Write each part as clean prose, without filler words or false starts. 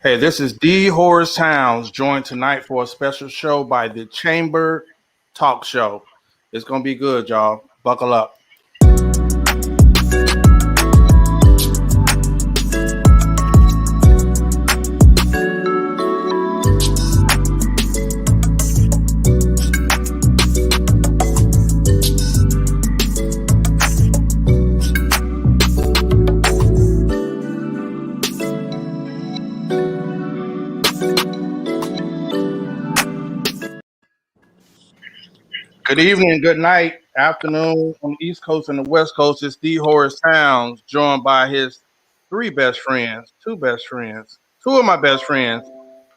Hey, this is D. Horace Towns, joined tonight for a special show by the Chamber Talk Show. It's going to be good, y'all. Buckle up. Good evening, good night, afternoon on the East Coast and the West Coast. It's D. Horace Towns, joined by his two best friends, two of my best friends,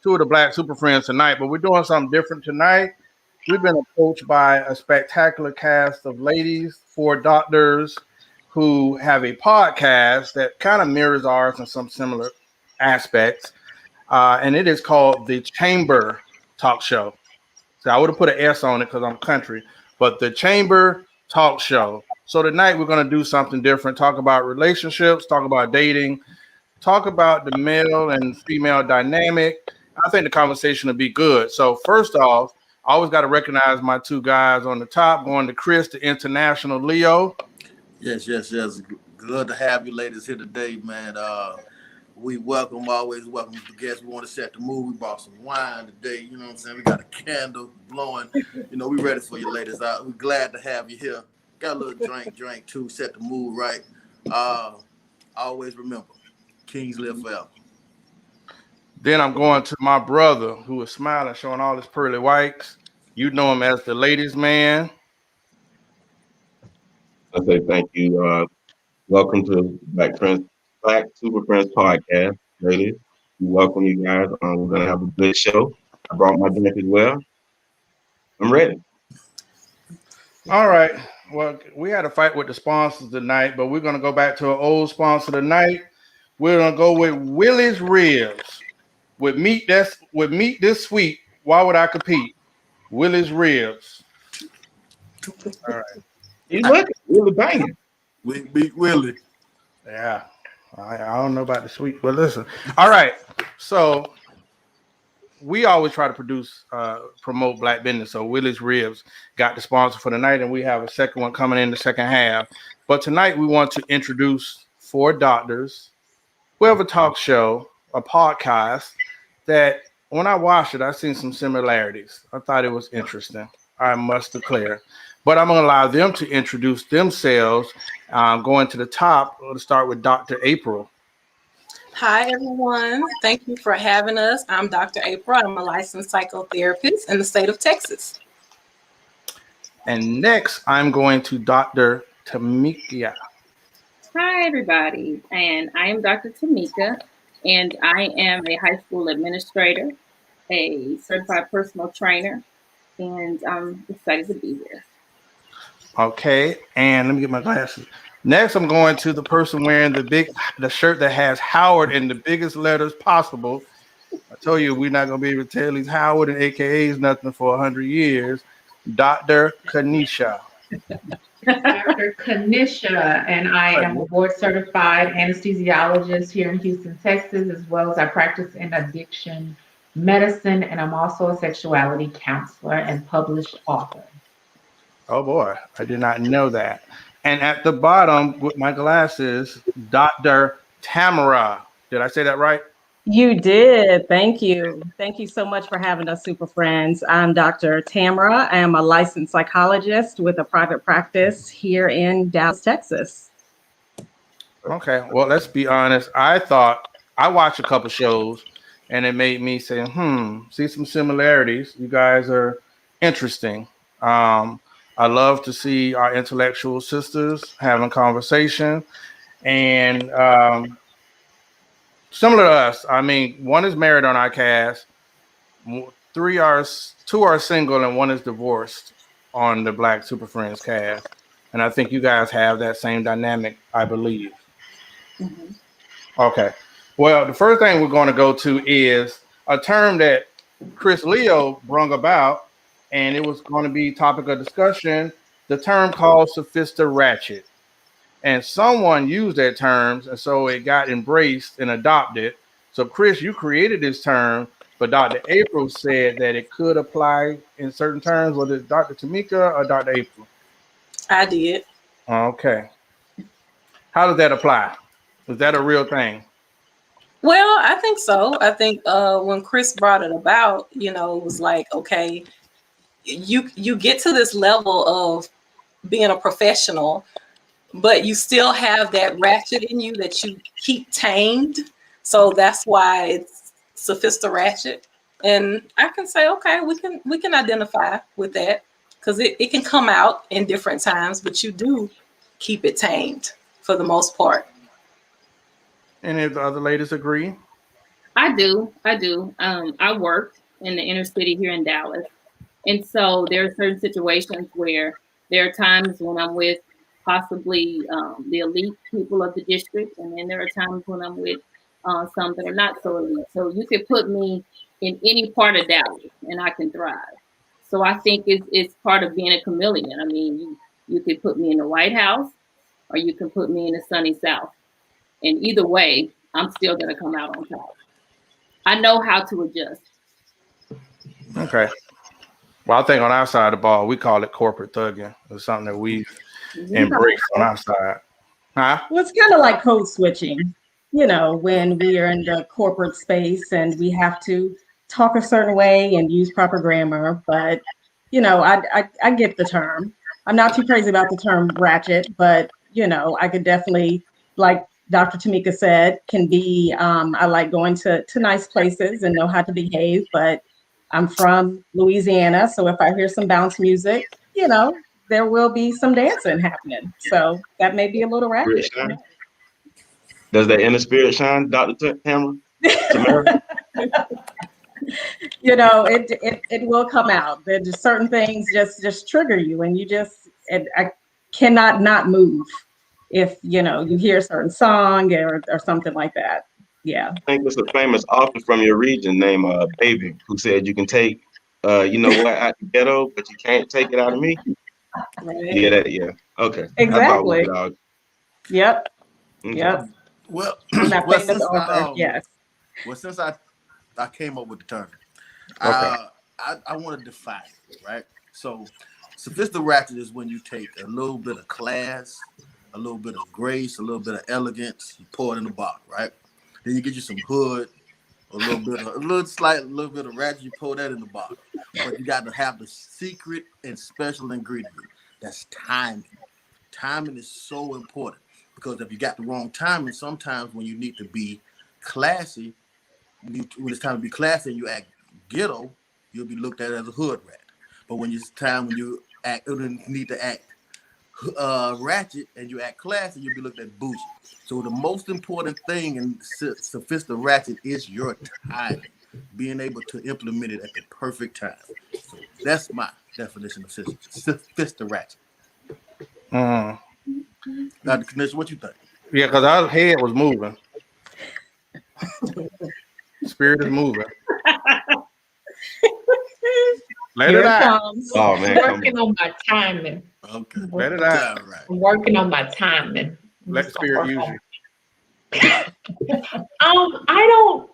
two of the Black Super Friends tonight. But we're doing something different tonight. We've been approached by a spectacular cast of ladies, four doctors, who have a podcast that kind of mirrors ours in some similar aspects. And it is called the Chamber Talk Show. So I would have put an S on it because I'm country, but the Chamber Talk Show. So tonight we're going to do something different, talk about relationships, talk about dating, talk about the male and female dynamic. I think the conversation will be good. So first off, I always got to recognize my two guys on the top, going to Chris, the international Leo. Yes. Good to have you ladies here today, man. We always welcome the guests. We want to set the mood. We brought some wine today. You know what I'm saying? We got a candle blowing. You know, we ready for you ladies. We're glad to have you here. Got a little drink too. Set the mood right. Always remember, kings live forever. Then I'm going to my brother who is smiling, showing all his pearly whites. You know him as the ladies' man. I say thank you. Welcome to Black Super Friends podcast, ladies. We welcome you guys. We're gonna have a good show. I brought my drink as well. I'm ready. All right. Well, we had a fight with the sponsors tonight, but we're gonna go back to an old sponsor tonight. We're gonna go with Willie's Ribs. With meat this sweet, why would I compete? Willie's Ribs. All right. He's looking really banging. We beat Willie. Yeah. I don't know about the sweet, but listen. All right. So we always try to promote Black business. So Willie's Ribs got the sponsor for the night, and we have a second one coming in the second half. But tonight we want to introduce four doctors who have a talk show, a podcast that when I watched it, I seen some similarities. I thought it was interesting. I must declare. But I'm going to allow them to introduce themselves. Going to the top, let's start with Dr. April. Hi, everyone. Thank you for having us. I'm Dr. April. I'm a licensed psychotherapist in the state of Texas. And next, I'm going to Dr. Tamika. Hi, everybody. And I am Dr. Tamika, and I am a high school administrator, a certified personal trainer, and I'm excited to be here. Okay, and let me get my glasses. Next, I'm going to the person wearing the shirt that has Howard in the biggest letters possible. I told you we're not going to be able to tell these Howard and AKAs nothing for 100 years. Dr. Kanisha. Dr. Kanisha, and I am a board certified anesthesiologist here in Houston, Texas, as well as I practice in addiction medicine, and I'm also a sexuality counselor and published author. Oh boy, I did not know that. And at the bottom with my glasses, Dr. Tamara. Did I say that right? You did. Thank you. Thank you so much for having us, Super Friends. I'm Dr. Tamara. I am a licensed psychologist with a private practice here in Dallas, Texas. Okay. Well, let's be honest. I thought I watched a couple shows and it made me say, see some similarities. You guys are interesting. I love to see our intellectual sisters having conversation, and similar to us. I mean, one is married on our cast, two are single, and one is divorced on the Black Super Friends cast. And I think you guys have that same dynamic, I believe. Mm-hmm. Okay. Well, the first thing we're going to go to is a term that Chris Leo brung about, and it was going to be topic of discussion, the term called sophista-ratchet. And someone used that term, and so it got embraced and adopted. So, Chris, you created this term, but Dr. April said that it could apply in certain terms. Was it Dr. Tamika or Dr. April? I did. Okay. How does that apply? Is that a real thing? Well, I think so. I think when Chris brought it about, it was like, okay, you get to this level of being a professional, but you still have that ratchet in you that you keep tamed. So that's why it's sophista-ratchet. And I can say, okay, we can identify with that because it can come out in different times, but you do keep it tamed for the most part. Any of the other ladies agree? I do. I do. I work in the inner city here in Dallas. And so there are certain situations where there are times when I'm with possibly the elite people of the district, and then there are times when I'm with some that are not so elite. So you could put me in any part of Dallas, and I can thrive. So I think it's part of being a chameleon. I mean, you could put me in the White House, or you can put me in the sunny South, and either way, I'm still going to come out on top. I know how to adjust. Okay. Well, I think on our side of the ball, we call it corporate thugging. It's something that we embrace on our side. Huh? Well, it's kind of like code switching, when we are in the corporate space and we have to talk a certain way and use proper grammar. But, I get the term. I'm not too crazy about the term ratchet, but, I could definitely, like Dr. Tamika said, can be, I like going to nice places and know how to behave. But I'm from Louisiana. So if I hear some bounce music, there will be some dancing happening. So that may be a little Spirit ratchet. shine? Does that inner spirit shine, Dr. Tamara? Tamara? It will come out. There just certain things just trigger you, and I cannot not move if you hear a certain song or something like that. Yeah. I think it's a famous author from your region named Baby, who said you can take, out the ghetto, but you can't take it out of me. Right. Yeah, yeah. Okay. I thought we Exactly. could all. Yep. Okay. Yep. Well, From that well, famous author. Yes. since I came up with the term, Okay. I want to define it, right? So, sophisticated is when you take a little bit of class, a little bit of grace, a little bit of elegance, you pour it in the bottle, right? Then you get you some hood, a little bit of ratchet, you pour that in the bottle. But you got to have the secret and special ingredient. That's timing. Timing is so important because if you got the wrong timing, sometimes when you need to be classy, when it's time to be classy and you act ghetto, you'll be looked at as a hood rat. But when you need to act ratchet and you act classy, you'll be looked at bougie. So the most important thing in sophista-ratchet is your timing, being able to implement it at the perfect time. So that's my definition of sophista-ratchet. Mm. Dr. Knish, what you think? Yeah, because our head was moving. Spirit is moving. Let Here it it out. comes. Oh I'm man, come working on. on my timing. Okay, Let it out. right. I'm working on my timing. I'm Let the just gonna spirit work use on you.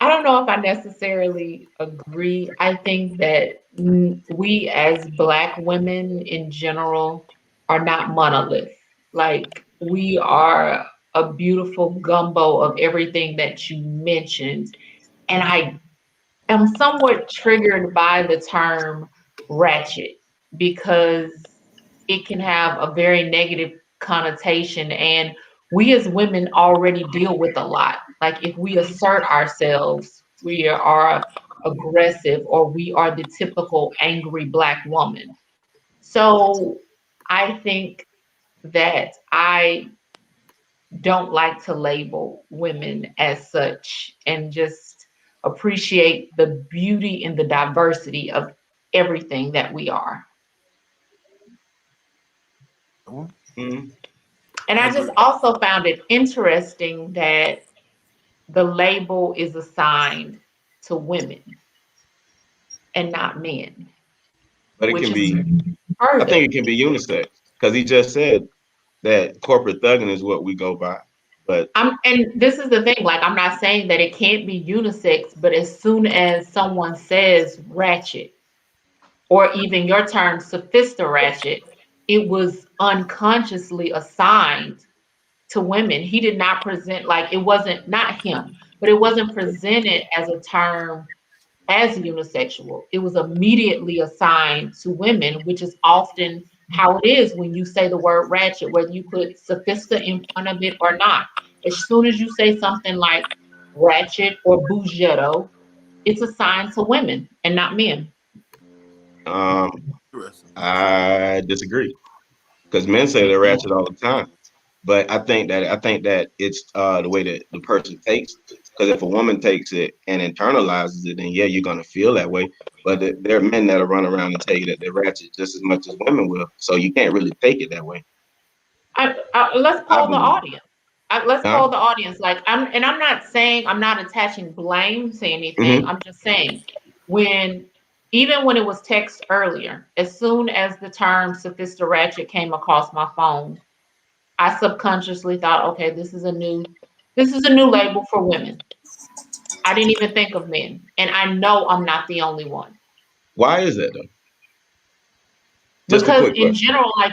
I don't know if I necessarily agree. I think that we as Black women in general are not monolith. Like we are a beautiful gumbo of everything that you mentioned. And I am somewhat triggered by the term ratchet because it can have a very negative connotation. And we as women already deal with a lot. Like if we assert ourselves, we are aggressive or we are the typical angry Black woman. So I think that I don't like to label women as such and just appreciate the beauty and the diversity of everything that we are. Mhm. And I I just agree. also found it interesting that the label is assigned to women and not men, But it which can is be. I think further. it can be unisex because he just said that corporate thugging is what we go by. But and this is the thing, like I'm not saying that it can't be unisex, but as soon as someone says ratchet, or even your term sophista-ratchet, it was unconsciously assigned to women. He did not present, like, it wasn't, not him, but it wasn't presented as a term as unisexual. It was immediately assigned to women, which is often how it is when you say the word ratchet, whether you put sophista in front of it or not. As soon as you say something like ratchet or bougetto, it's assigned to women and not men. um, Interesting. I disagree because men say they're ratchet all the time. But I think that it's the way that the person takes it. Because if a woman takes it and internalizes it, then yeah, you're gonna feel that way. But there are men that'll run around and tell you that they're ratchet just as much as women will. So you can't really take it that way. Let's I poll the believe. audience. Let's Huh? poll the audience. Like I'm not saying, I'm not attaching blame to anything. Hmm. I'm just saying, when even when it was text earlier, as soon as the term sophista-ratchet came across my phone, I subconsciously thought, okay, this is a new label for women. I didn't even think of men, and I know I'm not the only one. Why is that though? Just a Because quick in question. general, like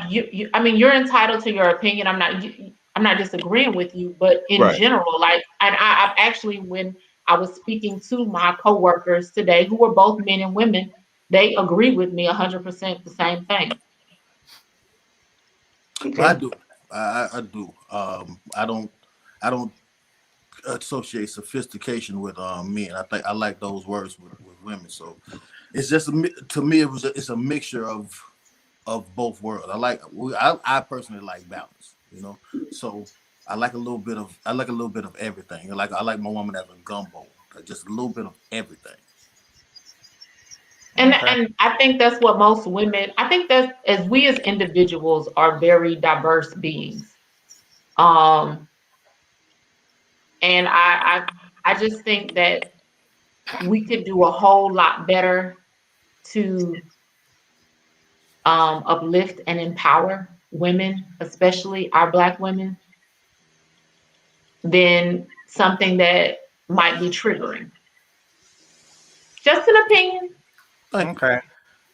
I mean, you're entitled to your opinion. I'm not disagreeing with you, but in Right. general, like, and I've actually, when I was speaking to my coworkers today, who were both men and women, they agree with me 100% the same thing. Well, I Okay. do. I do. I don't associate sophistication with men. I think I like those words with women. So it's just to me it's a mixture of both worlds. I personally like balance. So I like a little bit of everything. I like my woman as a gumbo, just a little bit of everything. And Okay. I think that's what most women. I think that as we as individuals are very diverse beings. Um, and I just think that we could do a whole lot better to uplift and empower women, especially our Black women, than something that might be triggering. Just an opinion. Thank you. Okay.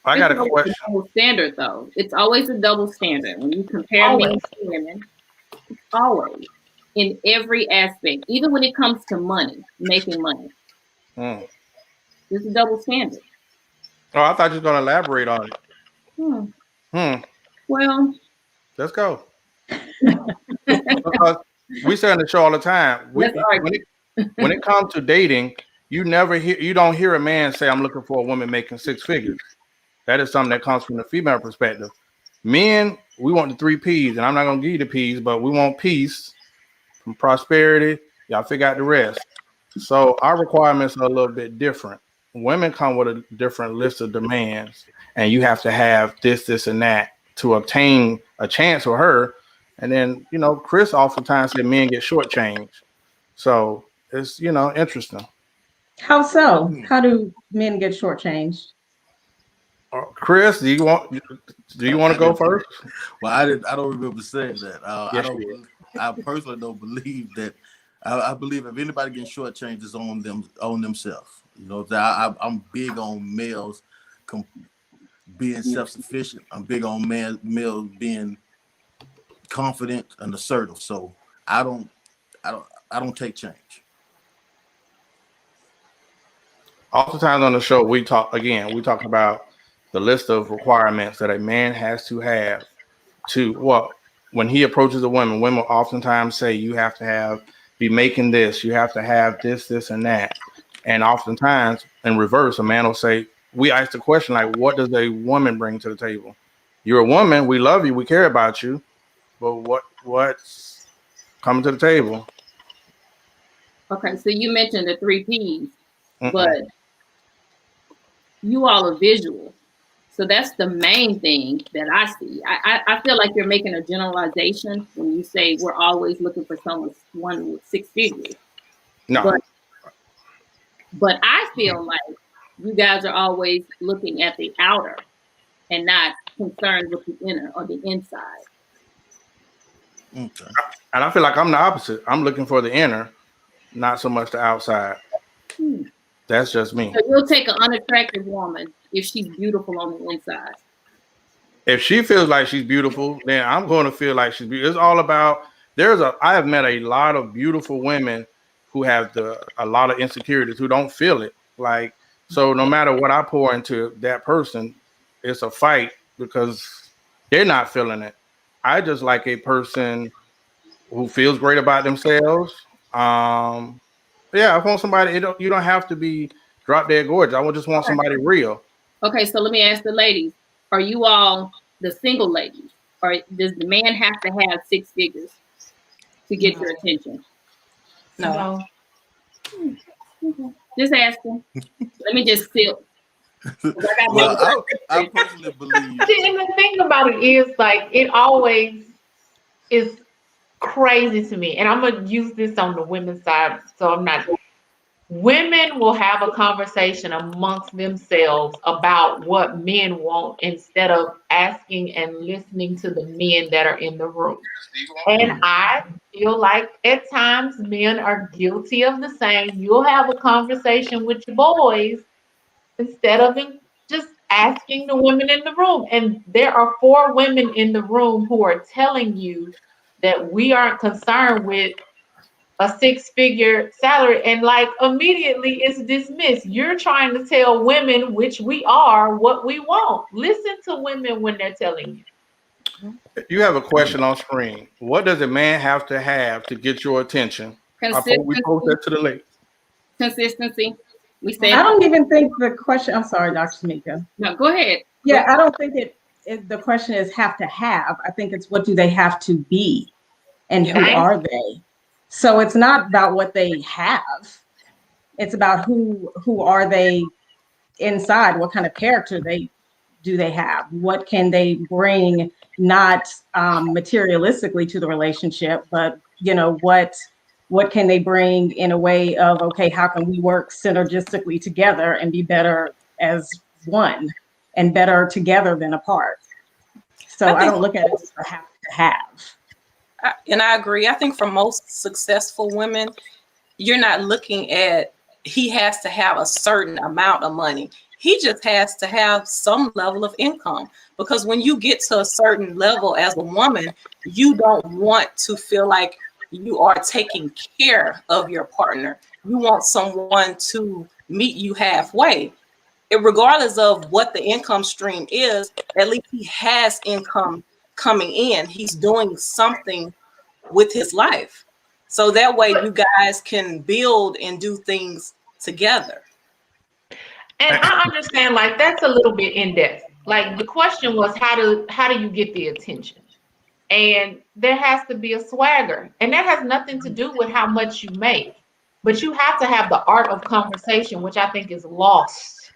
I It's got a always a question. double standard, though. It's always a double standard when you compare men Always. to women. Always, in every aspect, even when it comes to money, making money. Hmm. It's a double standard. Oh, I thought you were going to elaborate on it. Hmm. Hmm. Well, Let's go. Because we say on the show all the time. let's When argue. it comes to dating, you don't hear a man say, "I'm looking for a woman making six figures." That is something that comes from the female perspective. Men, we want the three P's, and I'm not gonna give you the P's, but we want peace from prosperity. Y'all figure out the rest. So our requirements are a little bit different. Women come with a different list of demands, and you have to have this, this, and that to obtain a chance with her. And then, Chris oftentimes said men get shortchanged. So it's, interesting. How so? Hmm. How do men get shortchanged? Chris, do you want to I go didn't. first? Well, I didn't. I don't remember saying that. I Yes, don't. you did. I personally don't believe that. I believe if anybody getting shortchanged, it's on themselves. I'm big on males being self-sufficient. I'm big on males being confident and assertive. So I don't. I don't take change. Oftentimes on the show, we talk about the list of requirements that a man has to have when he approaches a women oftentimes say you have to be making this, you have to have this, and that. And oftentimes in reverse, a man will say, we ask the question like, what does a woman bring to the table? You're a woman, we love you, we care about you, but what's coming to the table? Okay, so you mentioned the three P's, but Mm-mm. you all are visual. So that's the main thing that I see. I feel like you're making a generalization when you say we're always looking for one with six figures. No. But I feel like you guys are always looking at the outer and not concerned with the inner or the inside. Okay. And I feel like I'm the opposite. I'm looking for the inner, not so much the outside. Hmm. That's just me. So you'll take an unattractive woman if she's beautiful on the inside. If she feels like she's beautiful, then I'm going to feel like she's beautiful. It's all about I have met a lot of beautiful women who have a lot of insecurities who don't feel it. Like, so no matter what I pour into that person, it's a fight because they're not feeling it. I just like a person who feels great about themselves. Yeah, I want somebody. You don't have to be drop dead gorgeous. I just want Okay. somebody real. Okay, so let me ask the ladies: are you all the single ladies, or does the man have to have 6 figures to get your attention? No. Okay. Just asking. Let me just sip. 'Cause I got Well, my I personally believe. See, and the thing about it is, like, it always is crazy to me. And I'm gonna use this on the women's side, so I'm not. Women will have a conversation amongst themselves about what men want instead of asking and listening to the men that are in the room. And I feel like at times men are guilty of the same. You'll have a conversation with your boys instead of just asking the women in the room. And there are 4 women in the room who are telling you that we aren't concerned with a 6-figure salary, and like immediately it's dismissed. You're trying to tell women, which we are, what we want. Listen to women when they're telling you. You have a question on screen. What does a man have to get your attention? We post consistency. that to the link. Consistency. We I said don't even think the question, I'm sorry, Dr. Tamika. no. Go ahead. Yeah, I don't think the question is have to have. I think it's what do they have to be and who Thank are they? So it's not about what they have. It's about who are they inside, what kind of character do they have? What can they bring, not materialistically to the relationship, but what can they bring in a way of, okay, how can we work synergistically together and be better as one and better together than apart? So I don't look at it as a have to have. And I agree. I think for most successful women, you're not looking at he has to have a certain amount of money. He just has to have some level of income, because when you get to a certain level as a woman, you don't want to feel like you are taking care of your partner. You want someone to meet you halfway. Regardless of what the income stream is, at least he has income coming in. He's doing something with his life. So that way you guys can build and do things together. And I understand, like, that's a little bit in depth. Like, the question was how do you get the attention? And there has to be a swagger. And that has nothing to do with how much you make. But you have to have the art of conversation, which I think is lost,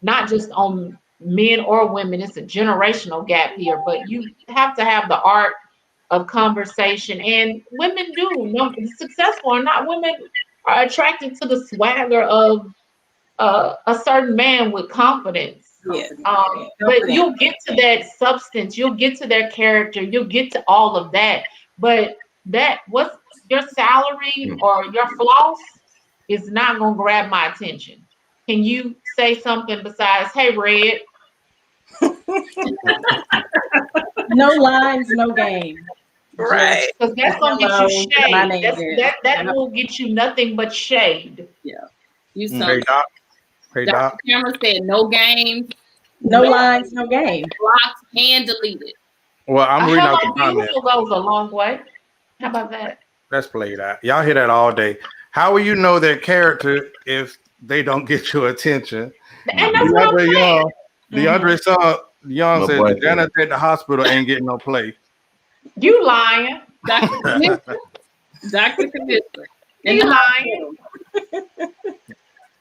not just on men or women. It's a generational gap here, but you have to have the art of conversation. And women do, no, successful or not, women are attracted to the swagger of a certain man with confidence. Yes. But you'll get to that substance, you'll get to their character, you'll get to all of that. But what's your salary or your floss is not going to grab my attention. Can you say something besides, "Hey, Red"? No lines, no game. Right. Because that's going to get you shade. That Yep. will get you nothing but shade. Yeah. You Hey, Doc. Hey, Dr. Doc. Cameron said no games, No lines, no game. blocked, and deleted. Well, I'm A reading out the hello comments. beautiful goes a long way. How about that? Let's play that. Y'all hear that all day. How will you know their character if they don't get your attention? And that's what I'm saying. DeAndre Young My says boy the janitor at the hospital ain't getting no play. You lying. Dr. Commissioner. Dr. Commissioner. You lying.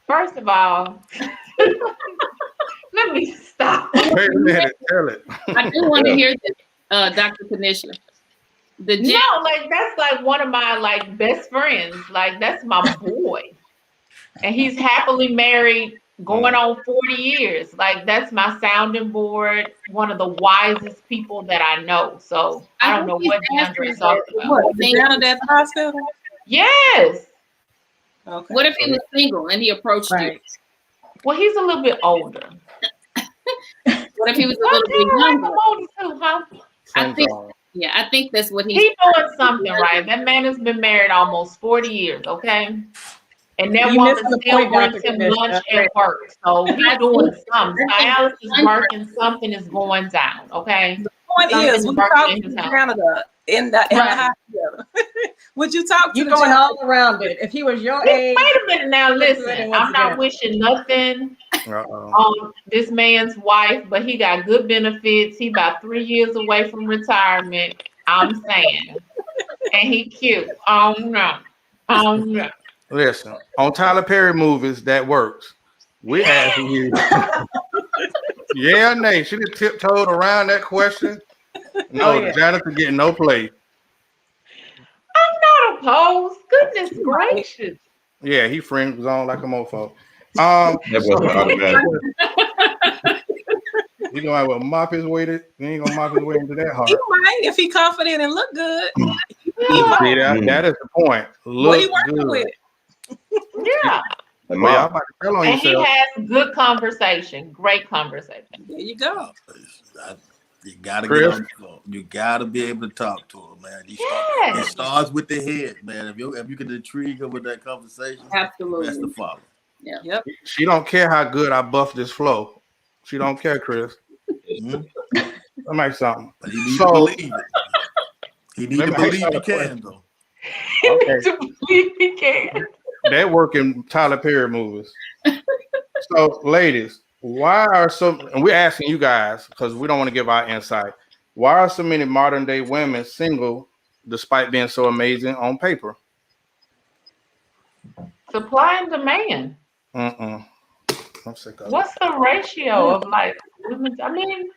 First of all, let me stop. Wait a minute, tell it. I do want to hear this, Dr. Commissioner. No, like that's like one of my like best friends. Like that's my boy. And he's happily married going on 40 years. Like, that's my sounding board, one of the wisest people that I know. So I don't know what DeAndre is talking about. What, the down at that hospital? Yes. Okay. What if he was single and he approached you? Right. Well, he's a little bit older. What if he was a Well, little bit damn, like younger? I'm older too, huh? I think, yeah, I think that's what he's He doing something right. That man has been married almost 40 years, okay? And that You missed woman the still point, brings Dr. him Commissioner. lunch and work. So he's doing something. I think Dialysis is working. Something is going down, okay? The point Something is, is we working talked in to his house. Canada in the Right. hospital. Would you talk to You're the going janitor? all around it. If he was your Wait age, a minute now. Listen, and I'm went not together. wishing nothing Uh-oh. on this man's wife, but he got good benefits. He about 3 years away from retirement. I'm saying, and he cute. Oh no, oh no. Listen, on Tyler Perry movies, that works. We asking you, yeah or nay? She done tiptoed around that question. No, Oh, the yeah. janitor getting no play. I'm not opposed. Goodness gracious. Yeah, he friend zone like a mofo. That was So an automatic. you gonna have to mop his way to, you ain't gonna mop his way into that He heart. might if he confident and look good. He Yeah. See, might. that is the point. What he Look working good. with? Yeah. And Well, y'all mom, about to tell on And he yourself. has good conversation, great conversation. There you go. You gotta Chris? get on the phone. You gotta be able to talk to her, man. It Yes. starts with the head, man. If you can intrigue her with that conversation, Absolutely. that's the follow. Yep. She don't care how good I buff this flow. She don't care, Chris. Mhm. That makes something. But he needs So- to believe it. He needs Let to me believe ask he y'all a can, question. though. Okay. To believe he can. They work in Tyler Perry movies. So, ladies, why are some, and we're asking you guys because we don't want to give our insight. Why are so many modern day women single despite being so amazing on paper? Supply and demand. I'm sick of it. What's the ratio of like women? I mean,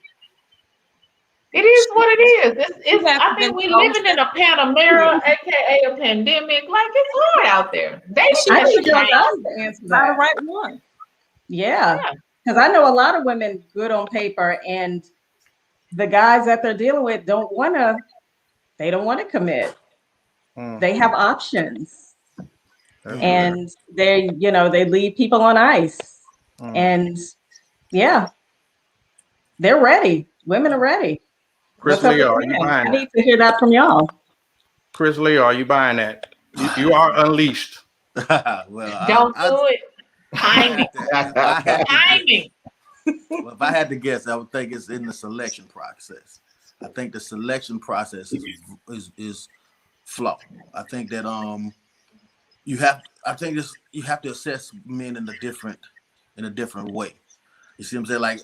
it is what it is. It's I mean, we living in a Panamera, aka a pandemic. Like, it's hard out there. Dating She I has need your changed. guys to answer Not the that. right one. Yeah. Yeah. Because I know a lot of women good on paper, and the guys that they're dealing with don't want to commit. Mm, They have options, that's good. and they leave people on ice. Mm. And yeah, they're ready. Women are ready. Chris What's up Leo, with are you men? buying I that? need to hear that from y'all. Chris Leo, are you buying that? You are unleashed. Well, Don't do it. Timing. Timing. Timing. Well, if I had to guess, I would think it's in the selection process. I think the selection process is flawed. I think that you have to assess men in a different way. You see what I'm saying? Like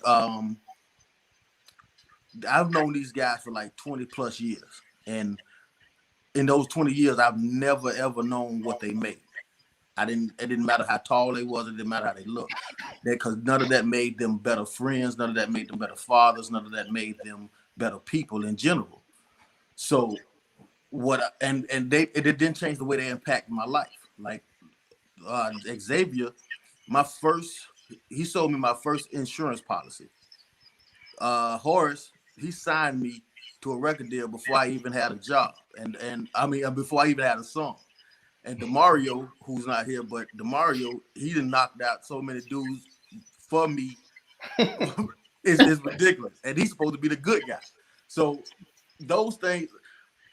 I've known these guys for like 20 plus years, and in those 20 years, I've never ever known what they made. It didn't matter how tall they was. It didn't matter how they looked. Because none of that made them better friends. None of that made them better fathers. None of that made them better people in general. So it didn't change the way they impacted my life. Like Xavier, he sold me my first insurance policy. Horace, he signed me to a record deal before I even had a job, and I mean before I even had a song. And DeMario, who's not here, but DeMario, he done knocked out so many dudes for me. It's ridiculous. And he's supposed to be the good guy. So those things,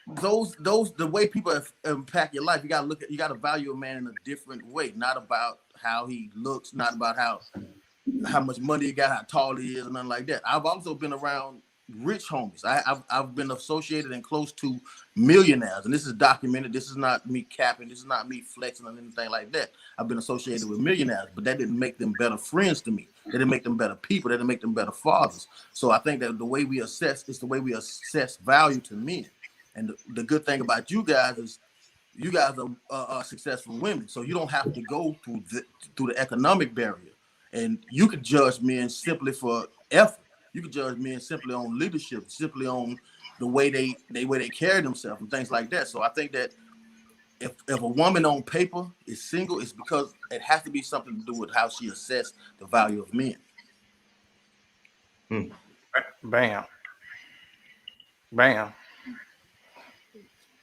the way people impact your life, you gotta value a man in a different way, not about how he looks, not about how much money he got, how tall he is, and nothing like that. I've also been around rich homies. I've been associated and close to millionaires, and this is documented. This is not me capping. This is not me flexing or anything like that. I've been associated with millionaires, but that didn't make them better friends to me. That didn't make them better people. That didn't make them better fathers. So I think that the way we assess is the way we assess value to men. And the good thing about you guys is you guys are successful women, so you don't have to go through the economic barrier. And you could judge men simply for effort. You could judge men simply on leadership, simply on the way they carry themselves and things like that. So I think that if a woman on paper is single, it's because it has to be something to do with how she assessed the value of men. Bam. Bam.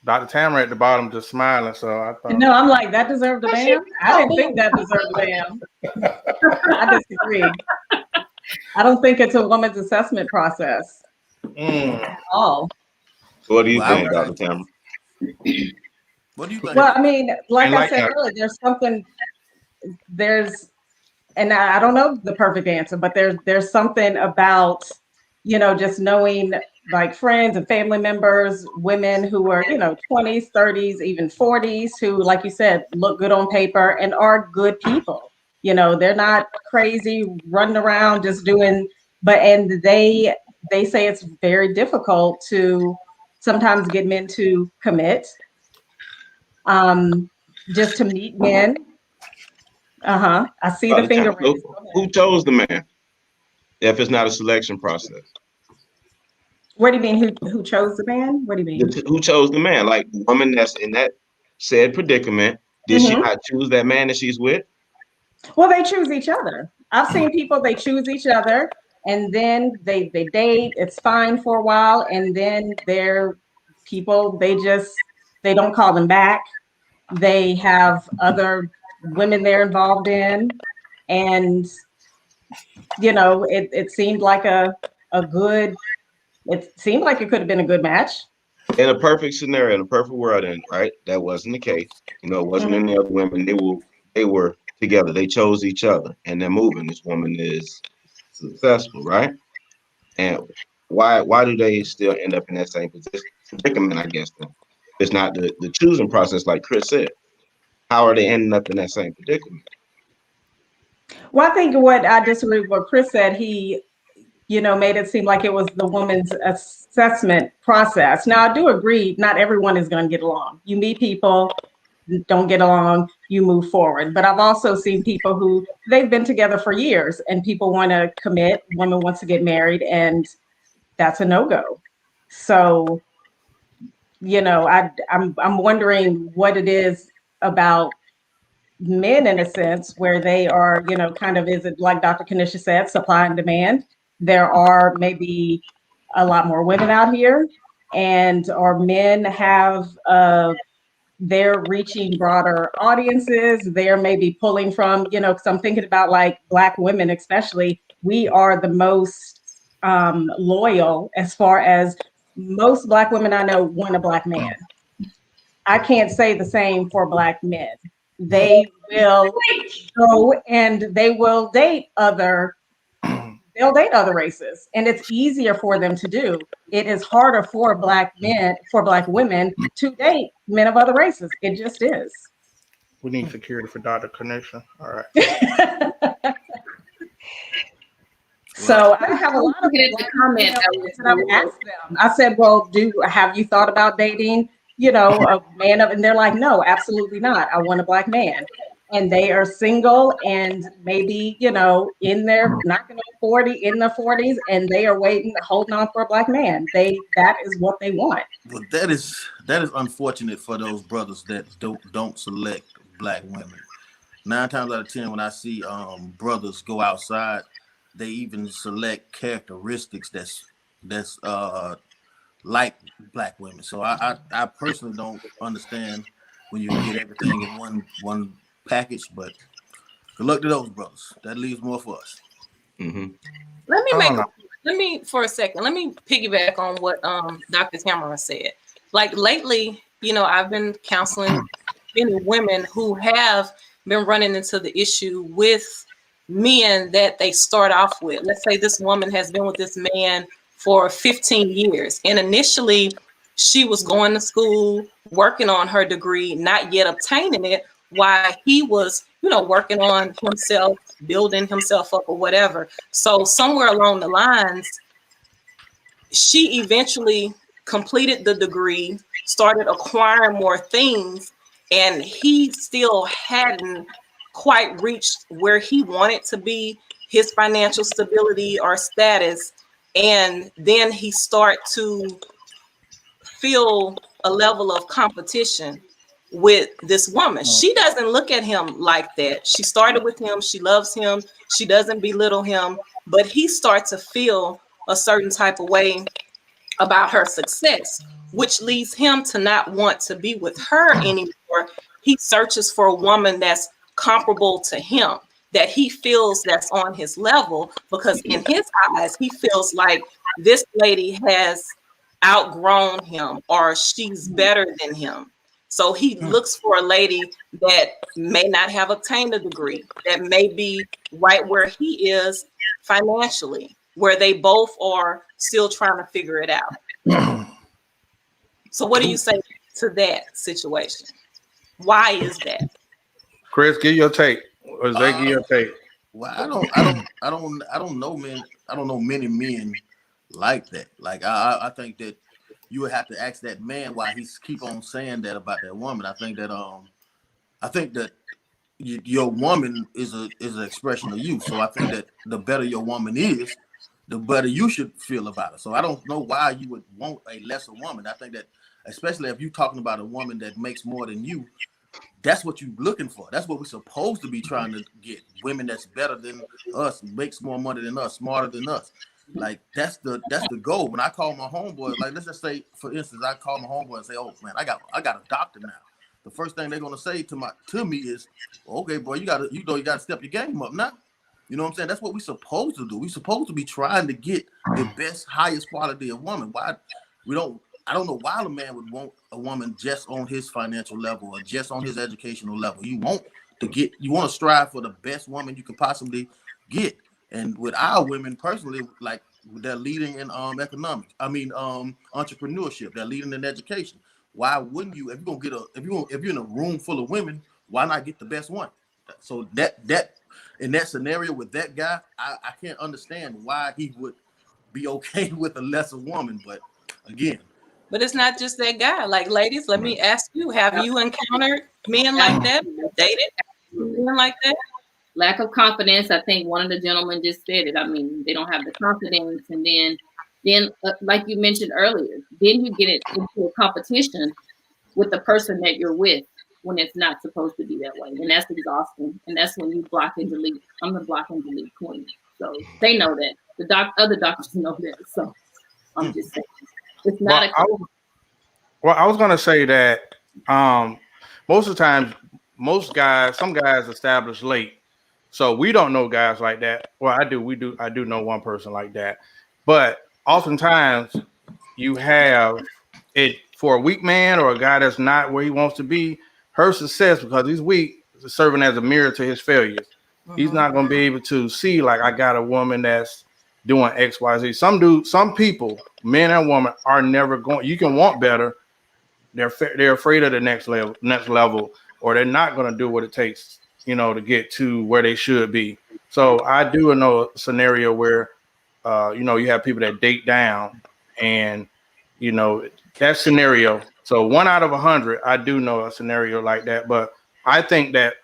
Dr. Tamara at the bottom just smiling, so I thought. No, I'm like, that deserved a ban? I didn't think that deserved a ban. I disagree. I don't think it's a woman's assessment process at all. So what do you Well, think, Dr. Tamara? What do you think? Well, I mean, like And I like said that. earlier, and I don't know the perfect answer, but there's something about, just knowing like friends and family members, women who are, 20s, 30s, even 40s, who, like you said, look good on paper and are good people. They're not crazy running around just doing, and they say it's very difficult to sometimes get men to commit, just to meet men. I see the finger raised. Who chose the man if it's not a selection process? What do you mean? Who chose the man? What do you mean? Who chose the man? Like the woman that's in that said predicament, did she not choose that man that she's with? Well, they choose each other. I've seen people, they choose each other and then they date. It's fine for a while. And then they're people, they don't call them back. They have other women they're involved in. And, it seemed like it seemed like it could have been a good match. In a perfect scenario, in a perfect world, right? That wasn't the case. It wasn't any other women. They were together. They chose each other, and they're moving. This woman is successful, right? And why do they still end up in that same predicament? I guess then it's not the choosing process, like Chris said. How are they ending up in that same predicament? Well, I think what I disagree with what Chris said, he made it seem like it was the woman's assessment process. Now, I do agree, not everyone is going to get along. You meet people, don't get along, you move forward. But I've also seen people who they've been together for years and people want to commit, woman wants to get married, and that's a no-go. So, I'm wondering what it is about men, in a sense, where they are, kind of, is it like Dr. Kanisha said, supply and demand? There are maybe a lot more women out here, or men have, they're reaching broader audiences. They're maybe pulling from, because I'm thinking about like Black women, especially, we are the most loyal, as far as most Black women I know want a Black man. I can't say the same for Black men. They will go and they will date other races, and it's easier for them to do. It is harder for Black women to date men of other races. It just is. We need security for Dr. Connection. All right. So I have a lot of looking at the comment that I've asked them. I said, well, have you thought about dating, a man of, and they're like, no, absolutely not. I want a Black man. And they are single and maybe, in their not going to 40, in their 40s, and they are holding on for a Black man. That is what they want. Well, that is unfortunate for those brothers that don't select Black women. 9 times out of 10, when I see brothers go outside, they even select characteristics that's like Black women. So I personally don't understand when you get everything in one package, but good luck to those brothers. That leaves more for us. Mm-hmm. Let me for a second. Let me piggyback on what Dr. Tamara said. Like lately, I've been counseling many women who have been running into the issue with men that they start off with. Let's say this woman has been with this man for 15 years. And initially, she was going to school, working on her degree, not yet obtaining it, while he was, working on himself, building himself up or whatever. So somewhere along the lines, she eventually completed the degree, started acquiring more things, and he still hadn't quite reached where he wanted to be, his financial stability or status. And then he start to feel a level of competition with this woman. She doesn't look at him like that. She started with him. She loves him. She doesn't belittle him, but he starts to feel a certain type of way about her success, which leads him to not want to be with her anymore. He searches for a woman that's comparable to him, that he feels that's on his level, because in his eyes, he feels like this lady has outgrown him or she's better than him. So he looks for a lady that may not have obtained a degree, that may be right where he is financially, where they both are still trying to figure it out. So what do you say to that situation? Why is that? Chris, give your take. Or Zay, give your take. Well, I don't know, man. I don't know many men like that. Like I think that you would have to ask that man why he's keep on saying that about that woman. I think that your woman is an expression of you. So I think that the better your woman is, the better you should feel about it. So I don't know why you would want a lesser woman. I think that, especially if you're talking about a woman that makes more than you, that's what you're looking for. That's what we're supposed to be trying to get. Women that's better than us, makes more money than us, smarter than us. Like that's the goal. When I call my homeboy, like let's just say, for instance, I call my homeboy and say, "Oh man, I got a doctor now." The first thing they're gonna say to me is, "Okay, boy, you gotta step your game up now." You know what I'm saying? That's what we're supposed to do. We're supposed to be trying to get the best, highest quality of woman. Why we don't? I don't know why the man would want a woman just on his financial level or just on his educational level. You want to strive for the best woman you can possibly get. And with our women personally, like they're leading in economics. I mean entrepreneurship. They're leading in education. Why wouldn't you? If you're in a room full of women, why not get the best one? So that in that scenario with that guy, I can't understand why he would be okay with a lesser woman. But again. But it's not just that guy. Like, ladies, let me ask you, have you encountered men like that? Dated men like that? Lack of confidence. I think one of the gentlemen just said it. I mean, they don't have the confidence. And then like you mentioned earlier, then you get it into a competition with the person that you're with when it's not supposed to be that way. And that's exhausting. And that's when you block and delete. I'm the block and delete queen. So they know that. The other doctors know that. So I'm just saying. It's not I was gonna say that most of the time, some guys establish late, so we don't know guys like that. Well, I do know one person like that, but oftentimes you have it for a weak man or a guy that's not where he wants to be. Her success, because he's weak, is serving as a mirror to his failures. He's not going to be able to see, like, I got a woman that's doing X, Y, Z. Some people, men and women, are never going. You can want better. They're afraid of the next level, or they're not going to do what it takes, to get to where they should be. So I do know a scenario where, you have people that date down, and that scenario. So 1 out of 100, I do know a scenario like that. But I think that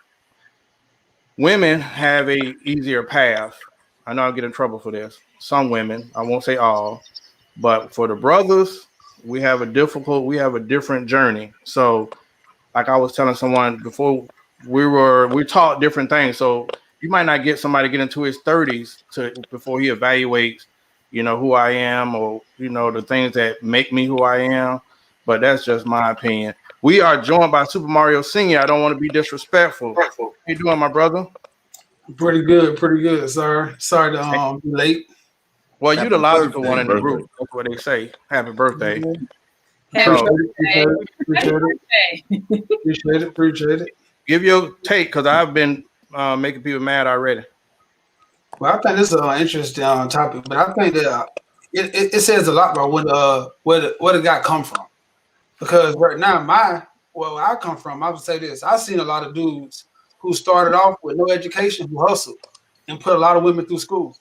women have a easier path. I know I'll get in trouble for this. Some women, I won't say all, but for the brothers, we have a different journey. So like I was telling someone before, we taught different things. So you might not get somebody get into his 30s before he evaluates, who I am, or, the things that make me who I am. But that's just my opinion. We are joined by Super Mario Senior. I don't want to be disrespectful. How you doing, my brother? Pretty good, sir. Sorry to be late. Well, you're the logical one in the group. That's what they say. Happy birthday. Appreciate it. Give your take, because I've been making people mad already. Well, I think this is an interesting topic, but I think that it says a lot about where the guy come from. Because right now, where I come from, I would say this: I've seen a lot of dudes who started off with no education, who hustled and put a lot of women through school,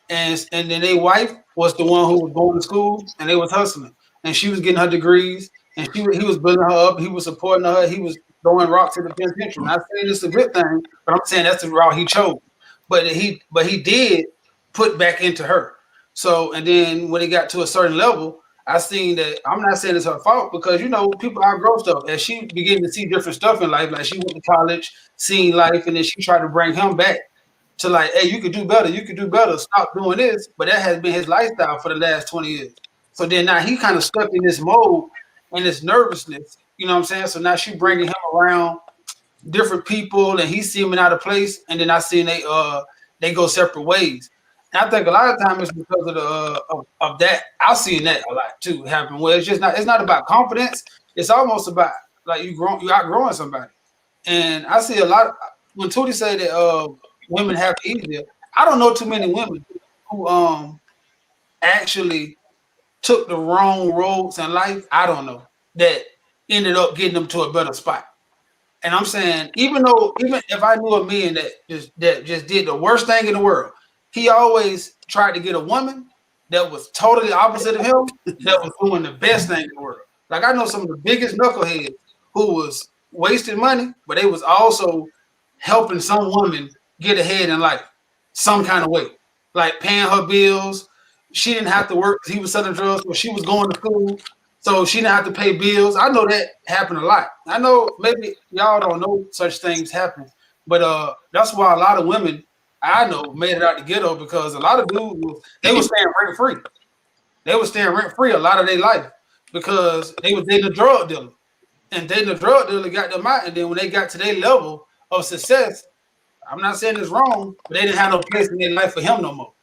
and then their wife was the one who was going to school and they was hustling, and she was getting her degrees, and he was building her up, he was supporting her, he was throwing rocks in the penitentiary. Not saying it's a good thing, but I'm saying that's the route he chose. But he did put back into her. So, and then when he got to a certain level, I seen that. I'm not saying it's her fault because people outgrow stuff. As she began to see different stuff in life, like she went to college, seen life, and then she tried to bring him back to like, hey, you could do better. You could do better. Stop doing this. But that has been his lifestyle for the last 20 years. So then now he kind of stuck in this mode and this nervousness. You know what I'm saying? So now she bringing him around different people, and he see him out of place. And then I seen they go separate ways. And I think a lot of times it's because of the of that. I've seen that a lot too happen. Where it's not about confidence. It's almost about like you outgrowing somebody. And I see a lot when Tootie say that women have it easier. I don't know too many women who actually took the wrong roads in life. I don't know that ended up getting them to a better spot. And I'm saying, even if I knew a man that just did the worst thing in the world, he always tried to get a woman that was totally opposite of him, that was doing the best thing in the world. Like I know some of the biggest knuckleheads who was wasting money, but they was also helping some woman get ahead in life some kind of way, like paying her bills. She didn't have to work because he was selling drugs, but she was going to school, so she didn't have to pay bills. I know that happened a lot. I know maybe y'all don't know such things happen, but that's why a lot of women I know made it out the ghetto because a lot of dudes they were staying rent free. They were staying rent free a lot of their life because they was dating a drug dealer, and dating a drug dealer got them out. And then when they got to their level of success, I'm not saying it's wrong, but they didn't have no place in their life for him no more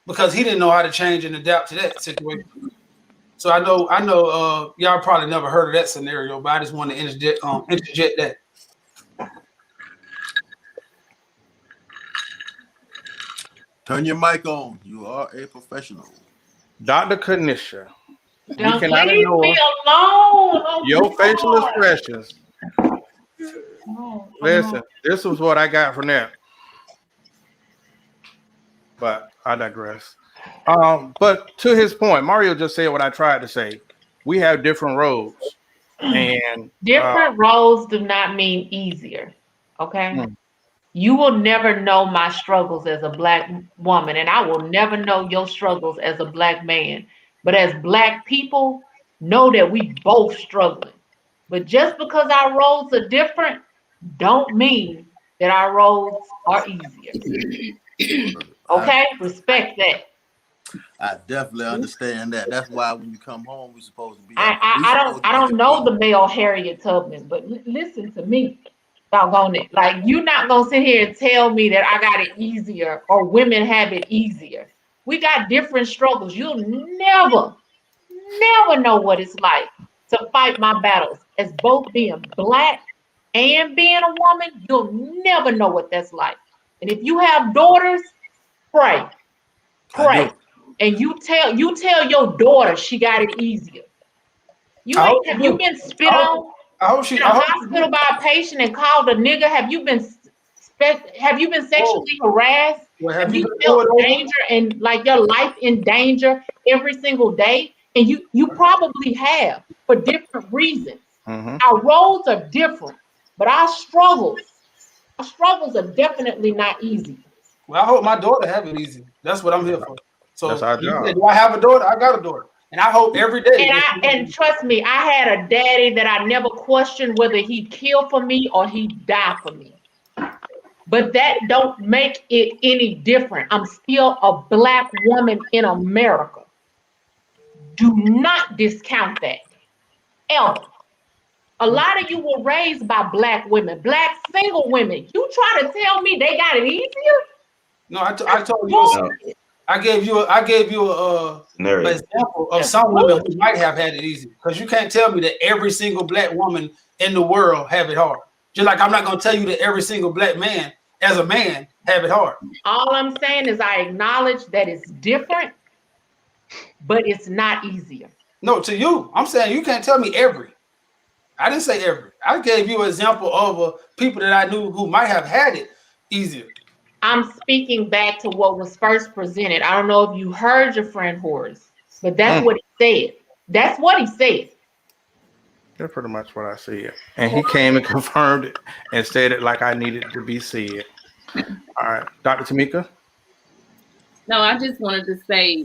because he didn't know how to change and adapt to that situation. So I know, y'all probably never heard of that scenario, but I just want to interject that. Turn your mic on. You are a professional. Dr. Kanisha, Don't we cannot leave ignore me alone. Oh, your facial Lord. expressions. Listen, this was what I got from that. But I digress. But to his point, Mario just said what I tried to say. We have different roads, and Different roles do not mean easier. Okay. You will never know my struggles as a Black woman, and I will never know your struggles as a Black man. But as Black people, know that we both struggling. But just because our roles are different, don't mean that our roles are easier. Okay? Respect that. I definitely understand that. That's why when you come home, we're supposed to be. I don't know the male Harriet Tubman, but listen to me. Doggone it. Like, you're not gonna sit here and tell me that I got it easier or women have it easier. We got different struggles. You'll never know what it's like to fight my battles as both being Black and being a woman. You'll never know what that's like. And if you have daughters, pray. And you tell your daughter she got it easier. Have you been spit on in a hospital by a patient and called a nigga? Have you been sexually harassed? Have you felt danger and like your life in danger every single day? And you probably have for different reasons. Our roles are different, but our struggles are definitely not easy. Well, I hope my daughter have it easy. That's what I'm here for. So that's our job. Do I have a daughter? I got a daughter. And I hope every day. And trust me, I had a daddy that I never questioned whether he'd kill for me or he'd die for me. But that don't make it any different. I'm still a Black woman in America. Do not discount that. Ever. A lot of you were raised by Black women, Black single women. You try to tell me they got it easier? No, I told you. I gave you a example of some women who might have had it easy, because you can't tell me that every single Black woman in the world have it hard. Just like I'm not going to tell you that every single Black man as a man have it hard. All I'm saying is I acknowledge that it's different, but it's not easier. No, to you, I'm saying you can't tell me every. I didn't say every. I gave you an example of people that I knew who might have had it easier. I'm speaking back to what was first presented. I don't know if you heard your friend Horace, but that's what he said. That's what he said. That's pretty much what I said. And he came and confirmed it and said it like I needed to be said. All right, Dr. Tamika? No, I just wanted to say,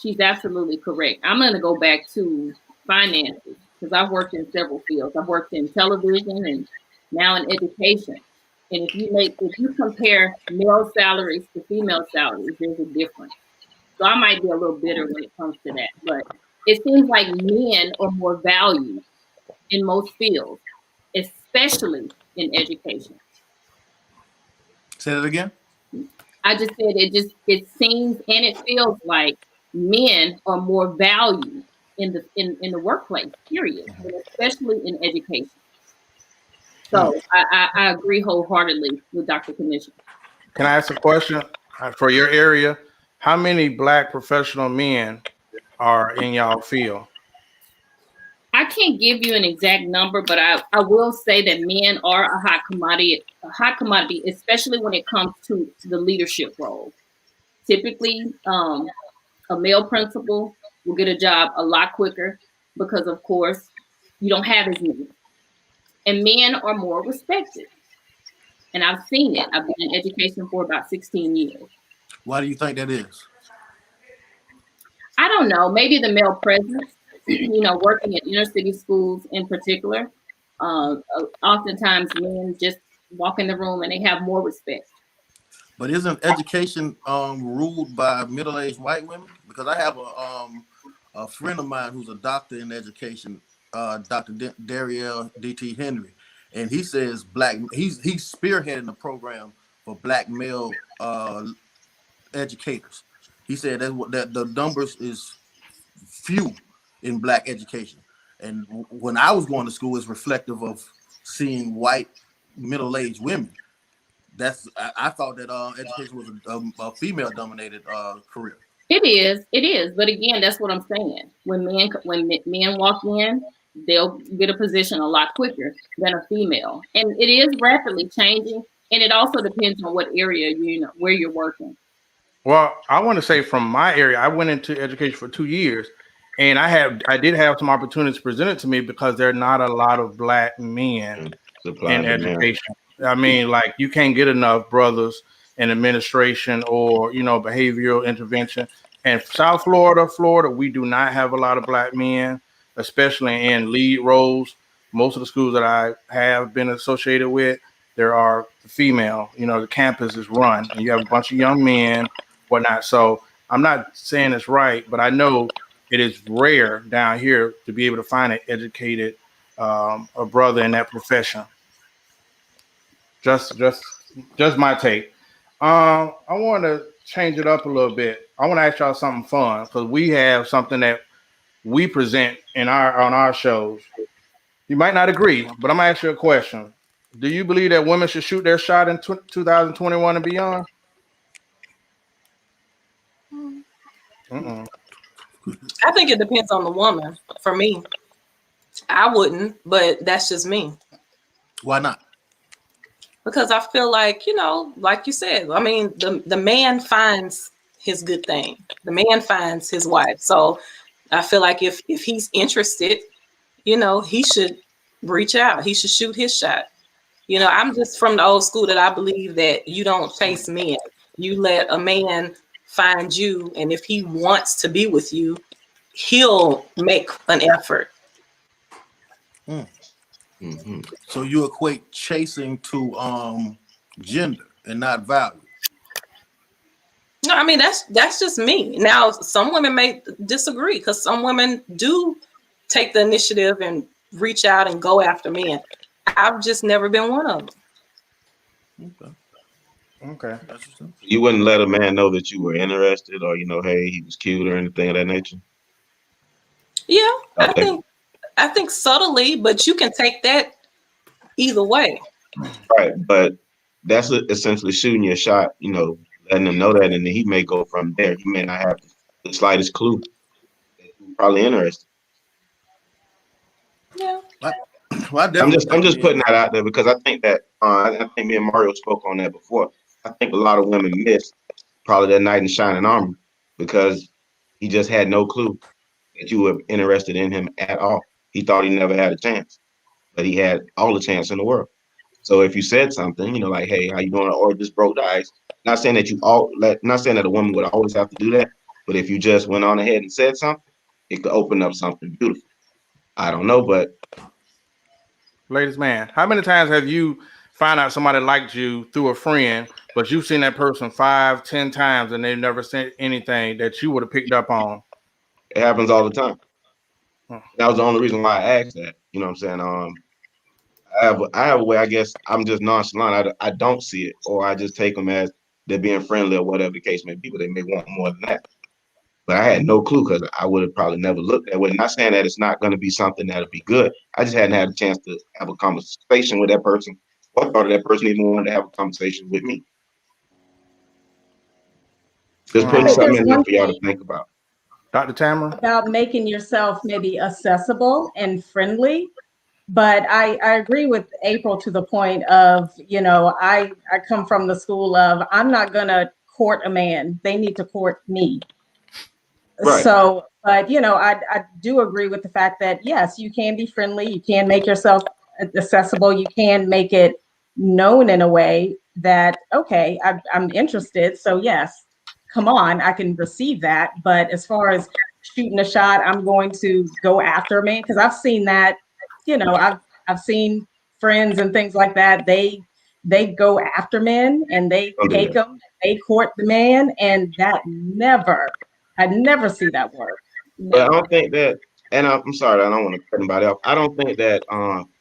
she's absolutely correct. I'm going to go back to finances because I've worked in several fields. I've worked in television and now in education. And if you compare male salaries to female salaries, there's a difference. So I might be a little bitter when it comes to that, but it seems like men are more valued in most fields, especially in education. Say that again. I just said it seems and it feels like men are more valued in the workplace, period, but especially in education. So I agree wholeheartedly with Dr. Commission. Can I ask a question for your area? How many black professional men are in y'all field? I can't give you an exact number, but I will say that men are a hot commodity, especially when it comes to the leadership role. Typically, a male principal will get a job a lot quicker because, of course, you don't have as many. And men are more respected. And I've seen it. I've been in education for about 16 years. Why do you think that is? I don't know, maybe the male presence, working in inner city schools in particular. Oftentimes men just walk in the room and they have more respect. But isn't education ruled by middle-aged white women? Because I have a friend of mine who's a doctor in education, Dr. Dariel D.T. Henry, and he says he's spearheading the program for black male educators. He said that the numbers is few in black education, and when I was going to school, it's reflective of seeing white middle-aged women. I thought that education was a female-dominated career. It is. But again, that's what I'm saying. When men walk in, they'll get a position a lot quicker than a female, and it is rapidly changing. And it also depends on what area where you're working. Well, I want to say from my area, I went into education for 2 years, and I did have some opportunities presented to me because there are not a lot of black men in education. I mean, like you can't get enough brothers in administration or behavioral intervention. And South Florida, we do not have a lot of black men, especially in lead roles. Most of the schools that I have been associated with, there are female. The campus is run, and you have a bunch of young men, whatnot. So I'm not saying it's right, but I know it is rare down here to be able to find an educated a brother in that profession. Just my take. I want to change it up a little bit. I want to ask y'all something fun because we have something that we present on our shows. You might not agree, but I'm gonna ask you a question. Do you believe that women should shoot their shot in 2021 and beyond? I think it depends on the woman. For me, I wouldn't, but that's just me. Why not? Because I feel like, like you said, I mean, the man finds his good thing. The man finds his wife. So I feel like if he's interested, he should reach out. He should shoot his shot. I'm just from the old school that I believe that you don't chase men. You let a man find you, and if he wants to be with you, he'll make an effort. Mm-hmm. So you equate chasing to gender and not value. No, I mean that's just me. Now, some women may disagree because some women do take the initiative and reach out and go after men. I've just never been one of them. Okay. You wouldn't let a man know that you were interested, or hey, he was cute or anything of that nature. Yeah, okay. I think subtly, but you can take that either way. Right, but that's essentially shooting your shot. Letting him know that, and then he may go from there. He may not have the slightest clue that you're probably interested. Yeah. Well, I'm just putting that out there because I think that I think me and Mario spoke on that before. I think a lot of women missed probably that knight in shining armor because he just had no clue that you were interested in him at all. He thought he never had a chance, but he had all the chance in the world. So if you said something, like, "Hey, how you doing?" or just broke the ice. Not saying that not saying that a woman would always have to do that, But if you just went on ahead and said something, it could open up something beautiful. I don't know, but Ladies man, how many times have you found out somebody liked you through a friend, but you've seen that person 5, 10 times and they've never said anything that you would have picked up on? it happens all the time. Hmm. That was the only reason why I asked that. You know what I'm saying? I have a way. I guess I'm just nonchalant. I don't see it, or I just take them as they're being friendly or whatever the case may be. But they may want more than that. But I had no clue because I would have probably never looked that way. Not saying that it's not going to be something that'll be good. I just hadn't had a chance to have a conversation with that person, or thought of that person even wanted to have a conversation with me. Just I putting think something there's in there one for y'all to thing think about. Dr. Tamara? about making yourself maybe accessible and friendly. But I agree with April to the point of, I come from the school of I'm not going to court a man. They need to court me. Right. So, but, I do agree with the fact that, yes, you can be friendly. You can make yourself accessible. You can make it known in a way that, okay, I'm interested. So, yes, come on, I can receive that. But as far as shooting a shot, I'm going to go after a man because I've seen that, I've seen friends and things like that. They go after men and they Don't do take that. them, they court the man, and I never see that work. But I Never. don't think that, and I'm sorry, I don't want to cut anybody off. I don't think that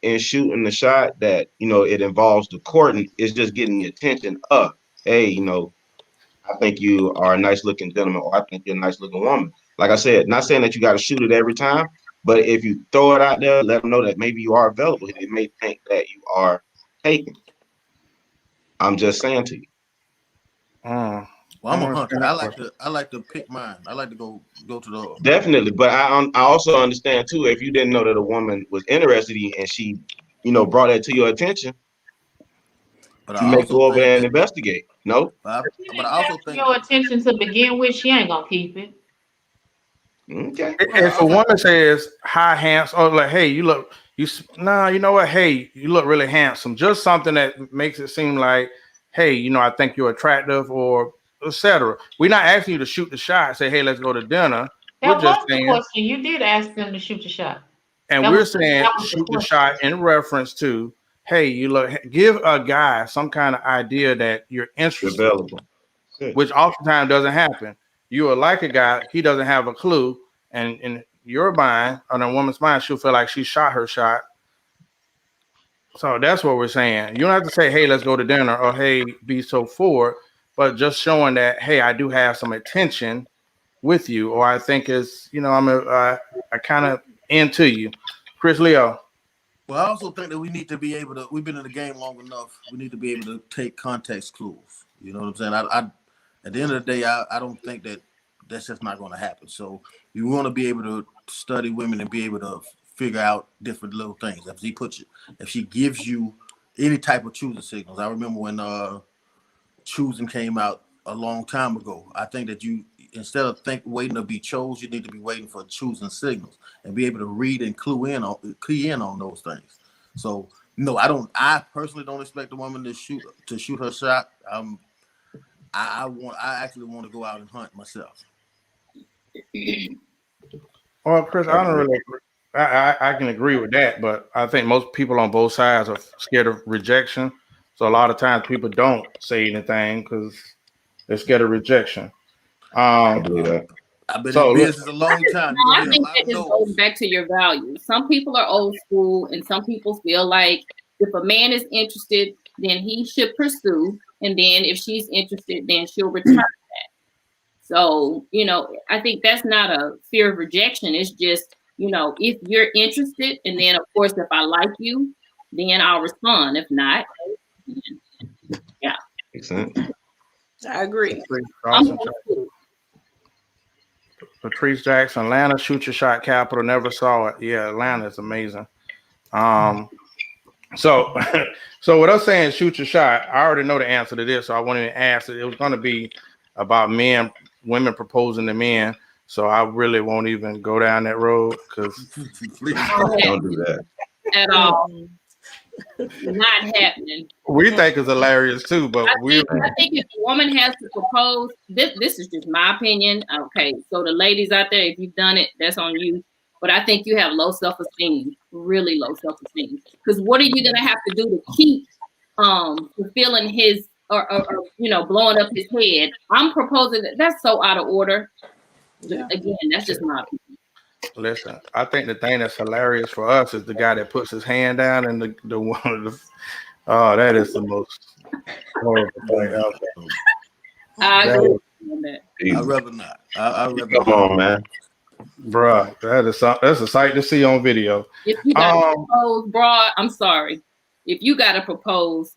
in shooting the shot that, it involves the courting. It's just getting the attention of, hey, I think you are a nice looking gentleman, or I think you're a nice looking woman. Like I said, not saying that you got to shoot it every time, but if you throw it out there, let them know that maybe you are available. They may think that you are taken. I'm just saying to you. Mm. Well, I'm a hunter. Understand that question. I like to pick mine. I like to go to the. Definitely, but I also understand too if you didn't know that a woman was interested in you and she, brought that to your attention, But I you may also go over think there and that. investigate. No, But I That's also think. your attention to begin with. She ain't gonna keep it. okay. But I If a also. woman says hi handsome, or like, hey, you know what, hey, you look really handsome, just something that makes it seem like, hey, I think you're attractive, or etc. We're not asking you to shoot the shot, say, hey, let's go to dinner. We're That just was the saying, question. You did ask them to shoot the shot. and That we're was saying, that was the shoot the question. shot in reference to, hey, give a guy some kind of idea that you're You're interested, available. Good. which oftentimes doesn't happen. You will like a guy, he doesn't have a clue, and in your mind, on a woman's mind, she'll feel like she shot her shot. So that's what we're saying. You don't have to say, hey, let's go to dinner, or hey, be so forward, but just showing that, hey, I do have some attention with you, or I think it's, I kind of into you. Chris Leo. Well, I also think that we need to be able to. We've been in the game long enough. We need to be able to take context clues. You know what I'm saying? At the end of the day, I don't think that that's just not going to happen. So you want to be able to study women and be able to figure out different little things. If she gives you any type of choosing signals. I remember when choosing came out a long time ago. I think that you instead of waiting to be chose, you need to be waiting for choosing signals and be able to read and key in on those things. So no, I don't. I personally don't expect a woman to shoot her shot. I actually want to go out and hunt myself. Well, Chris, I I don't agree. really. I can agree with that, but I think most people on both sides are scared of rejection. So a lot of times people don't say anything because they're scared of rejection. I Um, believe that. I've been in so look, business a long time. No, You're gonna I hear a think lot that of just goes no's. back to your values. Some people are old school, and some people feel like if a man is interested, then he should pursue, and then if she's interested, then she'll return. So, I think that's not a fear of rejection. It's just, if you're interested, and then of course, if I like you, then I'll respond. If not, yeah. Makes sense. I agree. I'm Dawson, old school. Patrice Jackson, Atlanta, shoot your shot capital. Never saw it. Yeah, Atlanta is amazing. Um, so, so what I'm saying, shoot your shot. I already know the answer to this, so I won't even ask it. It was going to be about women proposing to men. So I really won't even go down that road because Please. All that Don't do that. at all. Not happening. We think it's hilarious too, but I think if a woman has to propose, this is just my opinion. Okay, so the ladies out there, if you've done it, that's on you. But I think you have low self-esteem, really low self-esteem. Because what are you gonna have to do to keep fulfilling his or blowing up his head? I'm proposing that's so out of order. Yeah. Again, that's just my opinion. listen, I think the thing that's hilarious for us is the guy that puts his hand down and the one of the oh, that is the most horrible thing ever. I That agree is, on that. I'd rather not. I'd rather Come not. on, man. bruh, that's a sight to see on video. If you got to propose, broad, I'm sorry. If you got to propose,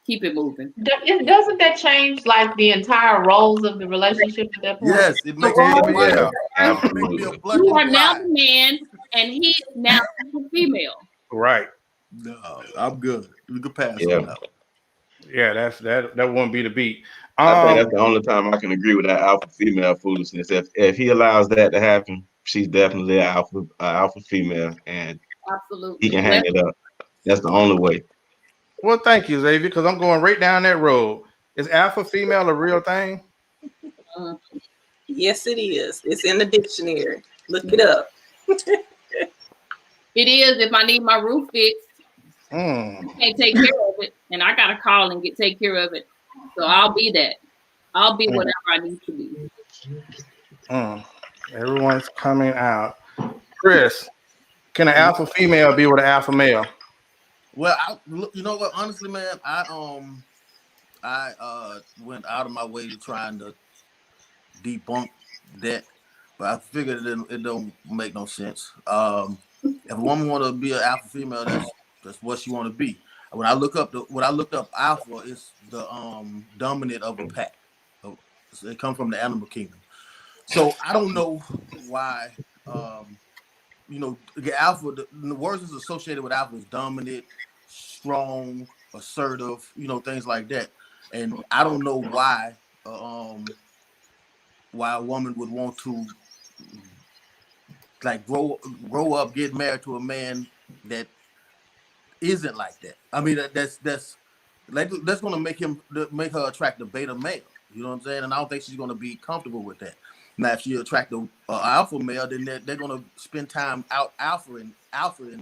keep it moving. Doesn't that change like the entire roles of the relationship at that point? Yes, it makes Yeah, me yeah. Absolutely. a black You and are now white. the man, and he is now the female. Right. No, I'm good. We could pass Yeah. on that. Yeah, that wouldn't be the beat. I think that's the only time I can agree with that alpha female foolishness. If he allows that to happen, she's definitely an alpha female, and Absolutely. he can hang it up. That's the only way. Well, thank you, Xavier, because I'm going right down that road. Is alpha female a real thing? Yes, it is. It's in the dictionary. Look it up. It is. If I need my roof fixed, you can't take care of it, and I gotta call and take care of it. So I'll be that. I'll be whatever I need to be. Everyone's coming out. Chris, can an alpha female be with an alpha male? Well, you know what? Honestly, man, I went out of my way to trying to debunk that, but I figured it don't make no sense. If a woman want to be an alpha female, that's what she want to be. When I looked up alpha, it's the dominant of a pack. So it comes from the animal kingdom. So I don't know why. The alpha. The words that's associated with alpha is dominant, strong, assertive. Things like that. And I don't know why a woman would want to like grow up, get married to a man that isn't like that. I mean, that's going to make her attract a beta male. You know what I'm saying? And I don't think she's going to be comfortable with that. Now, if she attract a alpha male, then they're going to spend time out alphaing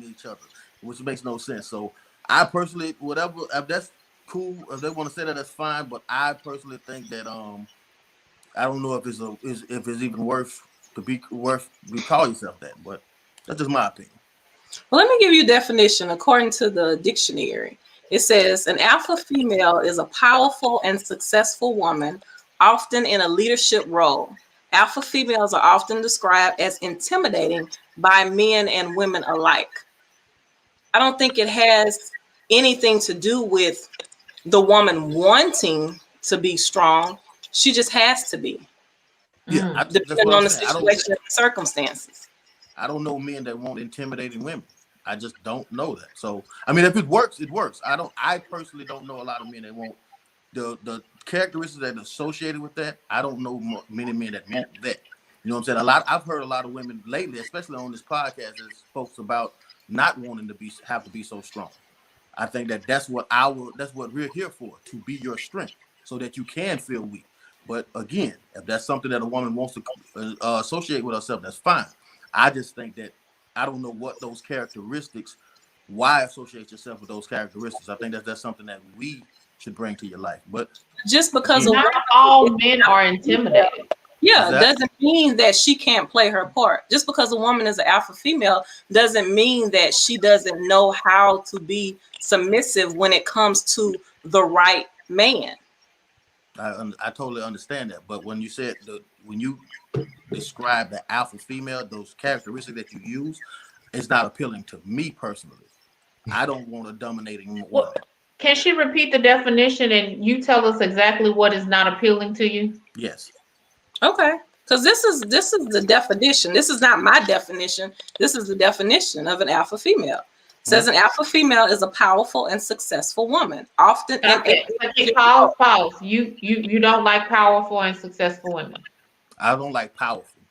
each other, which makes no sense. So I personally, whatever, if that's cool, if they want to say that, that's fine. But I personally think that I don't know if it's even worth call yourself that. But that's just my opinion. Well, let me give you a definition. According to the dictionary, it says an alpha female is a powerful and successful woman, often in a leadership role. Alpha females are often described as intimidating by men and women alike. I don't think it has anything to do with the woman wanting to be strong. She just has to be. Yeah, depending on the situation and circumstances. I don't know men that want intimidating women. I just don't know that. So, I mean, if it works, it works. I personally don't know a lot of men that want the characteristics that are associated with that. I don't know many men that want that. You know what I'm saying? I've heard a lot of women lately, especially on this podcast, as folks about not wanting to have to be so strong. I think that's what we're here for, to be your strength, so that you can feel weak. But again, if that's something that a woman wants to associate with herself, that's fine. I just think that I don't know what those characteristics, why associate yourself with those characteristics. I think that's something that we should bring to your life. But just because not all men are intimidated. Yeah, doesn't mean that she can't play her part. Just because a woman is an alpha female doesn't mean that she doesn't know how to be submissive when it comes to the right man. I totally understand that. But when you said when you describe the alpha female, those characteristics that you use, it's not appealing to me personally. I don't want a dominating woman. Well, can she repeat the definition and you tell us exactly what is not appealing to you? Yes. Okay, because this is the definition. This is not my definition. This is the definition of an alpha female. It says an alpha female is a powerful and successful woman. Often, pause. You don't like powerful and successful women. I don't like powerful.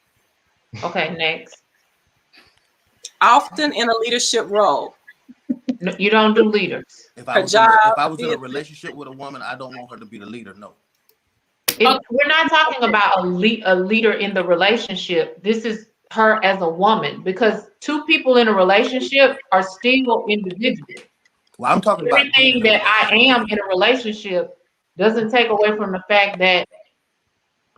Okay, next. Often in a leadership role. No, you don't do leaders. If I Her was job if I was in a is- relationship with a woman, I don't want her to be the leader. No. We're not talking about a leader in the relationship. This is her as a woman, because two people in a relationship are still individuals. Well, I'm talking about being Everything in a that I relationship. am in a relationship doesn't take away from the fact that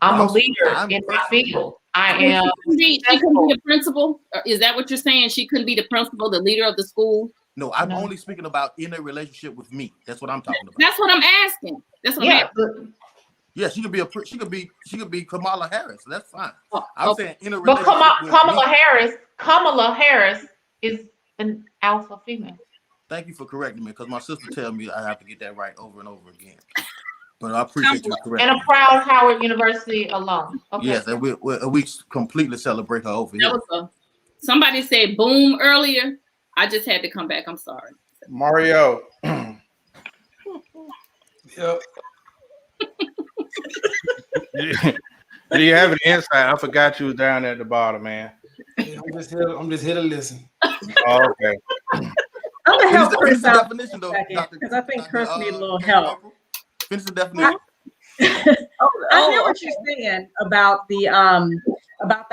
I'm a Well, leader I'm in my personally. field. I So am she couldn't be successful. the principal? Is that what you're saying? She couldn't be the principal, the leader of the school? No, I'm No. only speaking about in a relationship with me. That's what I'm talking about. That's what I'm asking. That's what I'm Yeah, asking. but, Yeah, she could be Kamala Harris. That's fine. Oh, I'm okay. saying in a but relationship with me. Kamala Harris is an alpha female. Thank you for correcting me, because my sister tells me I have to get that right over and over again. But I appreciate you correcting And a me. proud Howard University alum. Okay. Yes, and we completely celebrate her over here. That was somebody said boom earlier. I just had to come back. I'm sorry. Mario. Yep. Do you have an insight? I forgot you was down there at the bottom, man. Yeah, I'm just here to listen. Oh, okay. I'm gonna help Finish Chris the out definition, though, because I think Chris needs a little Dr. help. April. Finish the definition. I hear what you're saying about the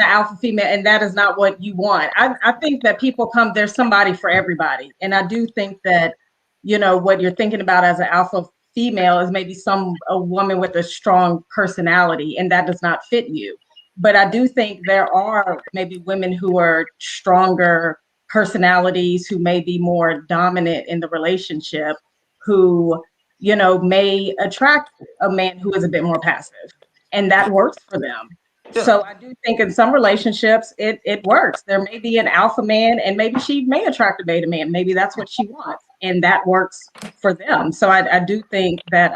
alpha female, and that is not what you want. I think that people there's somebody for everybody, and I do think that what you're thinking about as an alpha female is maybe a woman with a strong personality, and that does not fit you. But I do think there are maybe women who are stronger personalities, who may be more dominant in the relationship, who may attract a man who is a bit more passive, and that works for them. Yeah. So I do think in some relationships it works. There may be an alpha man, and maybe she may attract a beta man. Maybe that's what she wants, and that works for them. So I do think that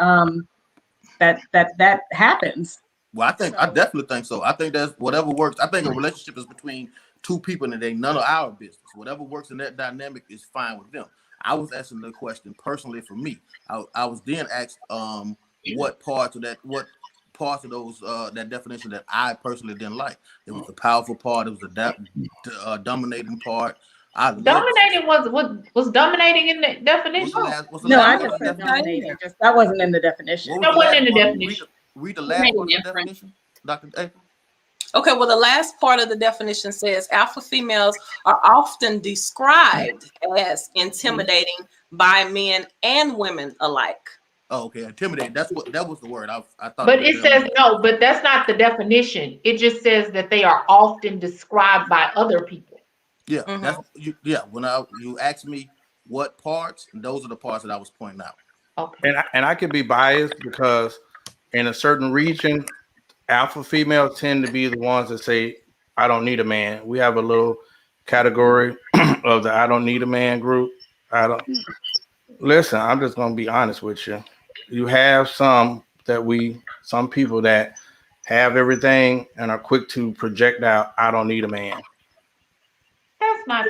that happens. Well, I definitely think so. I think that's whatever works. I think a relationship is between two people, and it ain't none of our business. Whatever works in that dynamic is fine with them. I was asking the question personally for me. I was then asked what parts of those that definition that I personally didn't like. It was the powerful part. It was the dominating part. Dominating was dominating in the definition. What's the No, last I part just of the said definition? dominating. That wasn't in the definition. That wasn't in the definition. Read the last part of the definition, Dr. April. Okay, well, the last part of the definition says alpha females are often described as intimidating by men and women alike. Oh, okay, intimidating. That was the word I thought. But it says no, but that's not the definition. It just says that they are often described by other people. Yeah, when you asked me what parts, those are the parts that I was pointing out. Okay. And I could be biased because in a certain region, alpha females tend to be the ones that say, I don't need a man. We have a little category of the I don't need a man group. Listen, I'm just going to be honest with you. You have some people that have everything and are quick to project out, I don't need a man. But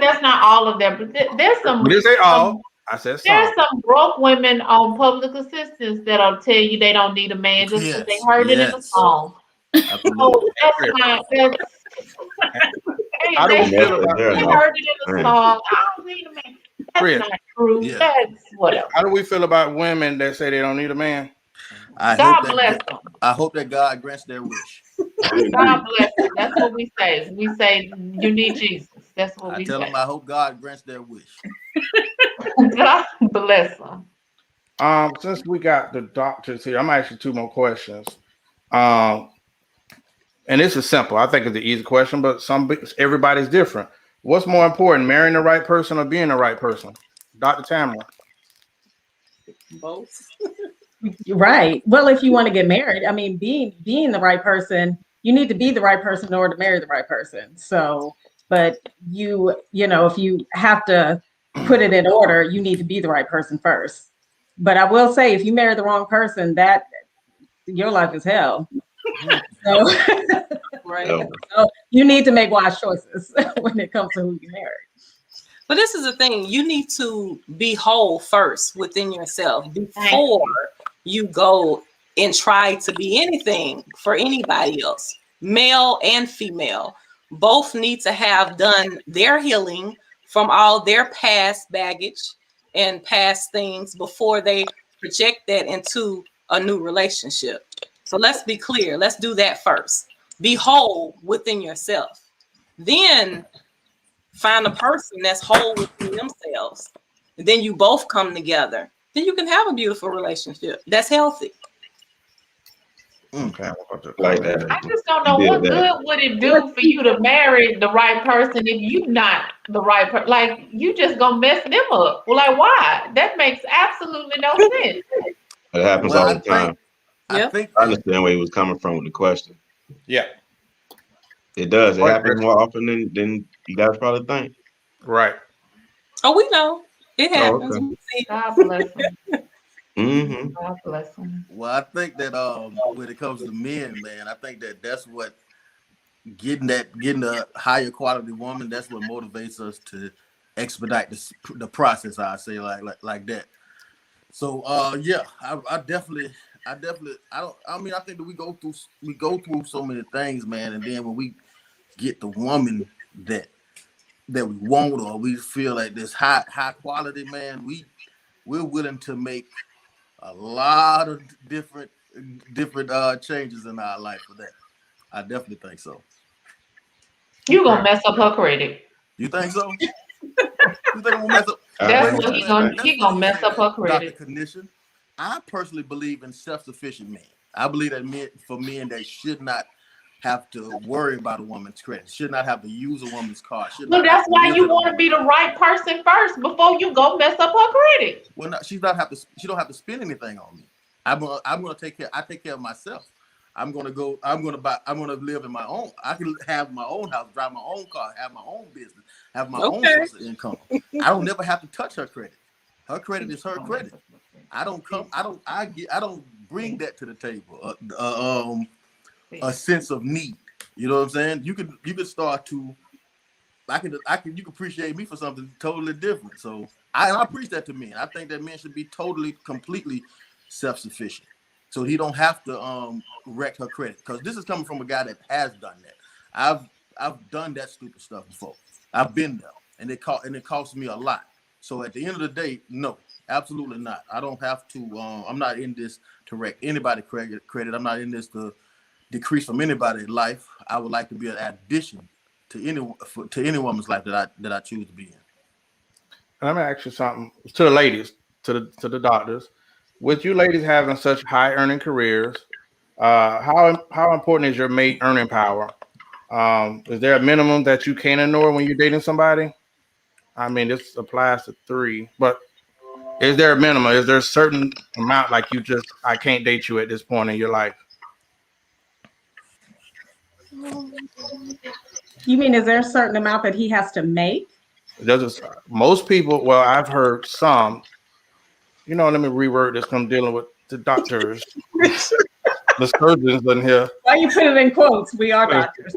that's not all of them. But there's some. Did say all? I said some. There's some broke women on public assistance that'll tell you they don't need a man just because they heard it in the song. So that's not. They heard it in the song. I don't need a man. That's not true. Yeah. That's whatever. How do we feel about women that say they don't need a man? God bless them. I hope that God grants their wish. God bless them. That's what we say. We say you need Jesus. That's what we say. I tell them I hope God grants their wish. God bless them. Since we got the doctors here, I'm gonna ask you two more questions. And this is simple. I think it's the easy question, but everybody's different. What's more important, marrying the right person or being the right person? Dr. Tamara. Both. Right. Well, if you want to get married, I mean, being the right person, you need to be the right person in order to marry the right person. So, but if you have to put it in order, you need to be the right person first. But I will say, if you marry the wrong person, that your life is hell. So, Right. So you need to make wise choices when it comes to who you marry. But this is the thing, you need to be whole first within yourself before you go and try to be anything for anybody else. Male and female both need to have done their healing from all their past baggage and past things before they project that into a new relationship. So let's be clear. Let's do that first. Be whole within yourself. Then find a person that's whole within themselves. And then you both come together. Then you can have a beautiful relationship that's healthy. Okay. Like that. I just don't know what good would it do for you to marry the right person if you not the right person. Like you just gonna mess them up. Well, like why? That makes absolutely no sense. It happens all the time. I Yep. think I understand where he was coming from with the question. Yeah. It does. It Right. happens more often than you guys probably think. Right. Oh, we know. It happens. okay. We see. God bless them. Mm-hmm. God bless them. Well, I think that when it comes to men, man, I think that that's what getting a higher quality woman. That's what motivates us to expedite the process. I say like that. So yeah, I definitely I think that we go through so many things, man, and then when we get the woman that we want or we feel like this high quality, man, we're willing to make a lot of different changes in our life for that. I definitely think so. You gonna mess up her credit. You think so? You think I'm gonna mess up? That's what he gonna mess up her credit. Dr. Knisha, I personally believe in self-sufficient men. I believe that men that should not have to worry about a woman's credit, should not have to use a woman's car. Well, that's why you want to be the right person first before you go mess up her credit. Well, no, she don't have to spend anything on me. I'm gonna take care. I take care of myself. I'm gonna live in my own. I can have my own house, drive my own car, have my own business, have my own source of income. I don't never have to touch her credit. Her credit is her credit. I don't bring that to the table. A sense of need. You know what I'm saying? You could start to. You can appreciate me for something totally different. So I preach that to men. I think that men should be completely self-sufficient. So he don't have to wreck her credit. Because this is coming from a guy that has done that. I've done that stupid stuff before. I've been there. And it cost me a lot. So at the end of the day, no, absolutely not. I don't have to I'm not in this to wreck anybody's credit. I'm not in this to decrease from anybody's life. I would like to be an addition to any woman's life that I choose to be in. And let me ask you something to the ladies, to the doctors. With you ladies having such high earning careers, how important is your mate earning power? Is there a minimum that you can't ignore when you're dating somebody? I mean, this applies to 3, but is there a minimum? Is there a certain amount like I can't date you at this point in your life? You mean, is there a certain amount that he has to make? Most people, well, I've heard some, let me reword this. I'm dealing with the doctors, the surgeons in here. Why you put it in quotes? We are doctors.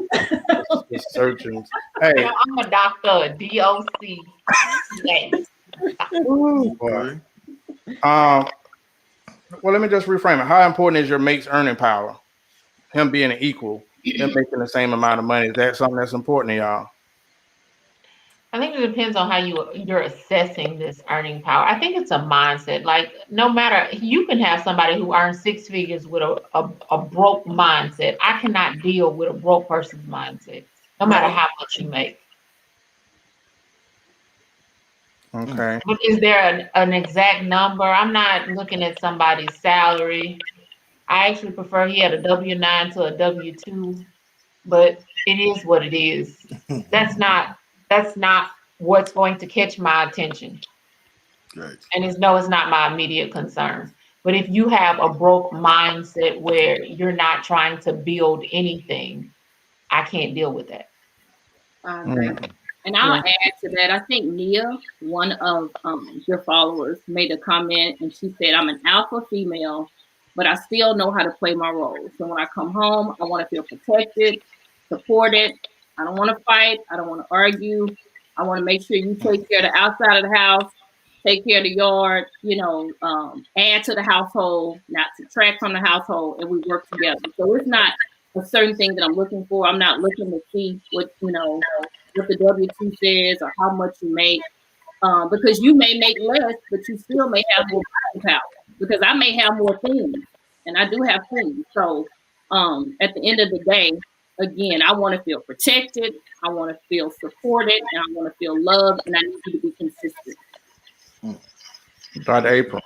The surgeons. Hey, I'm a doctor, DOC. Boy. Well, let me just reframe it. How important is your mate's earning power? Him being an equal, him making the same amount of money. Is that something that's important to y'all? I think it depends on how you're assessing this earning power. I think it's a mindset. Like no matter, you can have somebody who earns 6 figures with a broke mindset. I cannot deal with a broke person's mindset, no matter how much you make. Okay. But is there an exact number? I'm not looking at somebody's salary. I actually prefer he had a W-9 to a W-2, but it is what it is. That's not what's going to catch my attention. Right. And it's not my immediate concern. But if you have a broke mindset where you're not trying to build anything, I can't deal with that. And I'll add to that. I think Nia, one of your followers, made a comment and she said, I'm an alpha female, but I still know how to play my role. So when I come home, I want to feel protected, supported. I don't want to fight. I don't want to argue. I want to make sure you take care of the outside of the house, take care of the yard, add to the household, not subtract from the household, and we work together. So it's not a certain thing that I'm looking for. I'm not looking to see what what the W-2 says or how much you make, because you may make less, but you still may have more buying power. Because I may have more things, and I do have things. So at the end of the day, again, I want to feel protected, I want to feel supported, and I want to feel loved, and I need you to be consistent. Dr. April.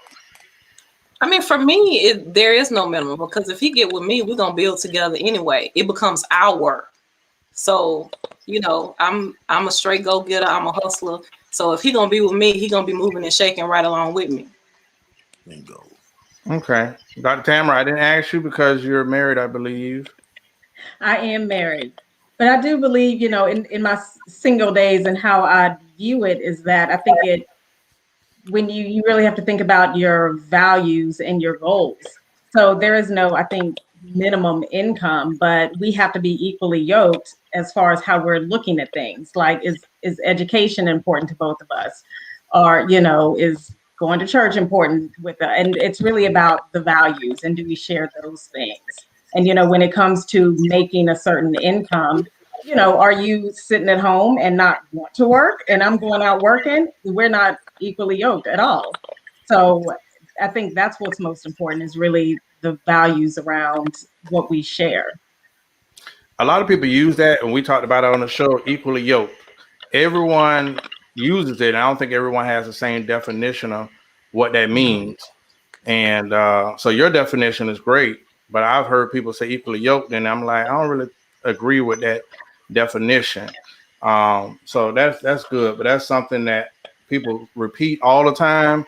I mean, for me, there is no minimum, because if he get with me, we're gonna build together anyway. It becomes our work. So, I'm a straight go-getter, I'm a hustler. So if he gonna be with me, he gonna be moving and shaking right along with me. Bingo. Okay. Dr. Tamara, I didn't ask you because you're married, I believe. I am married, but I do believe, in my single days and how I view it is that I think when you really have to think about your values and your goals. So there is no, I think, minimum income, but we have to be equally yoked as far as how we're looking at things. Like, is education important to both of us? Or, is going to church important with us? And it's really about the values, and do we share those things? And, when it comes to making a certain income, are you sitting at home and not want to work? And I'm going out working. We're not equally yoked at all. So I think that's what's most important, is really the values around what we share. A lot of people use that, and we talked about it on the show, equally yoked. Everyone uses it. I don't think everyone has the same definition of what that means. And so your definition is great, but I've heard people say equally yoked, and I'm like, I don't really agree with that definition. So that's good, but that's something that people repeat all the time,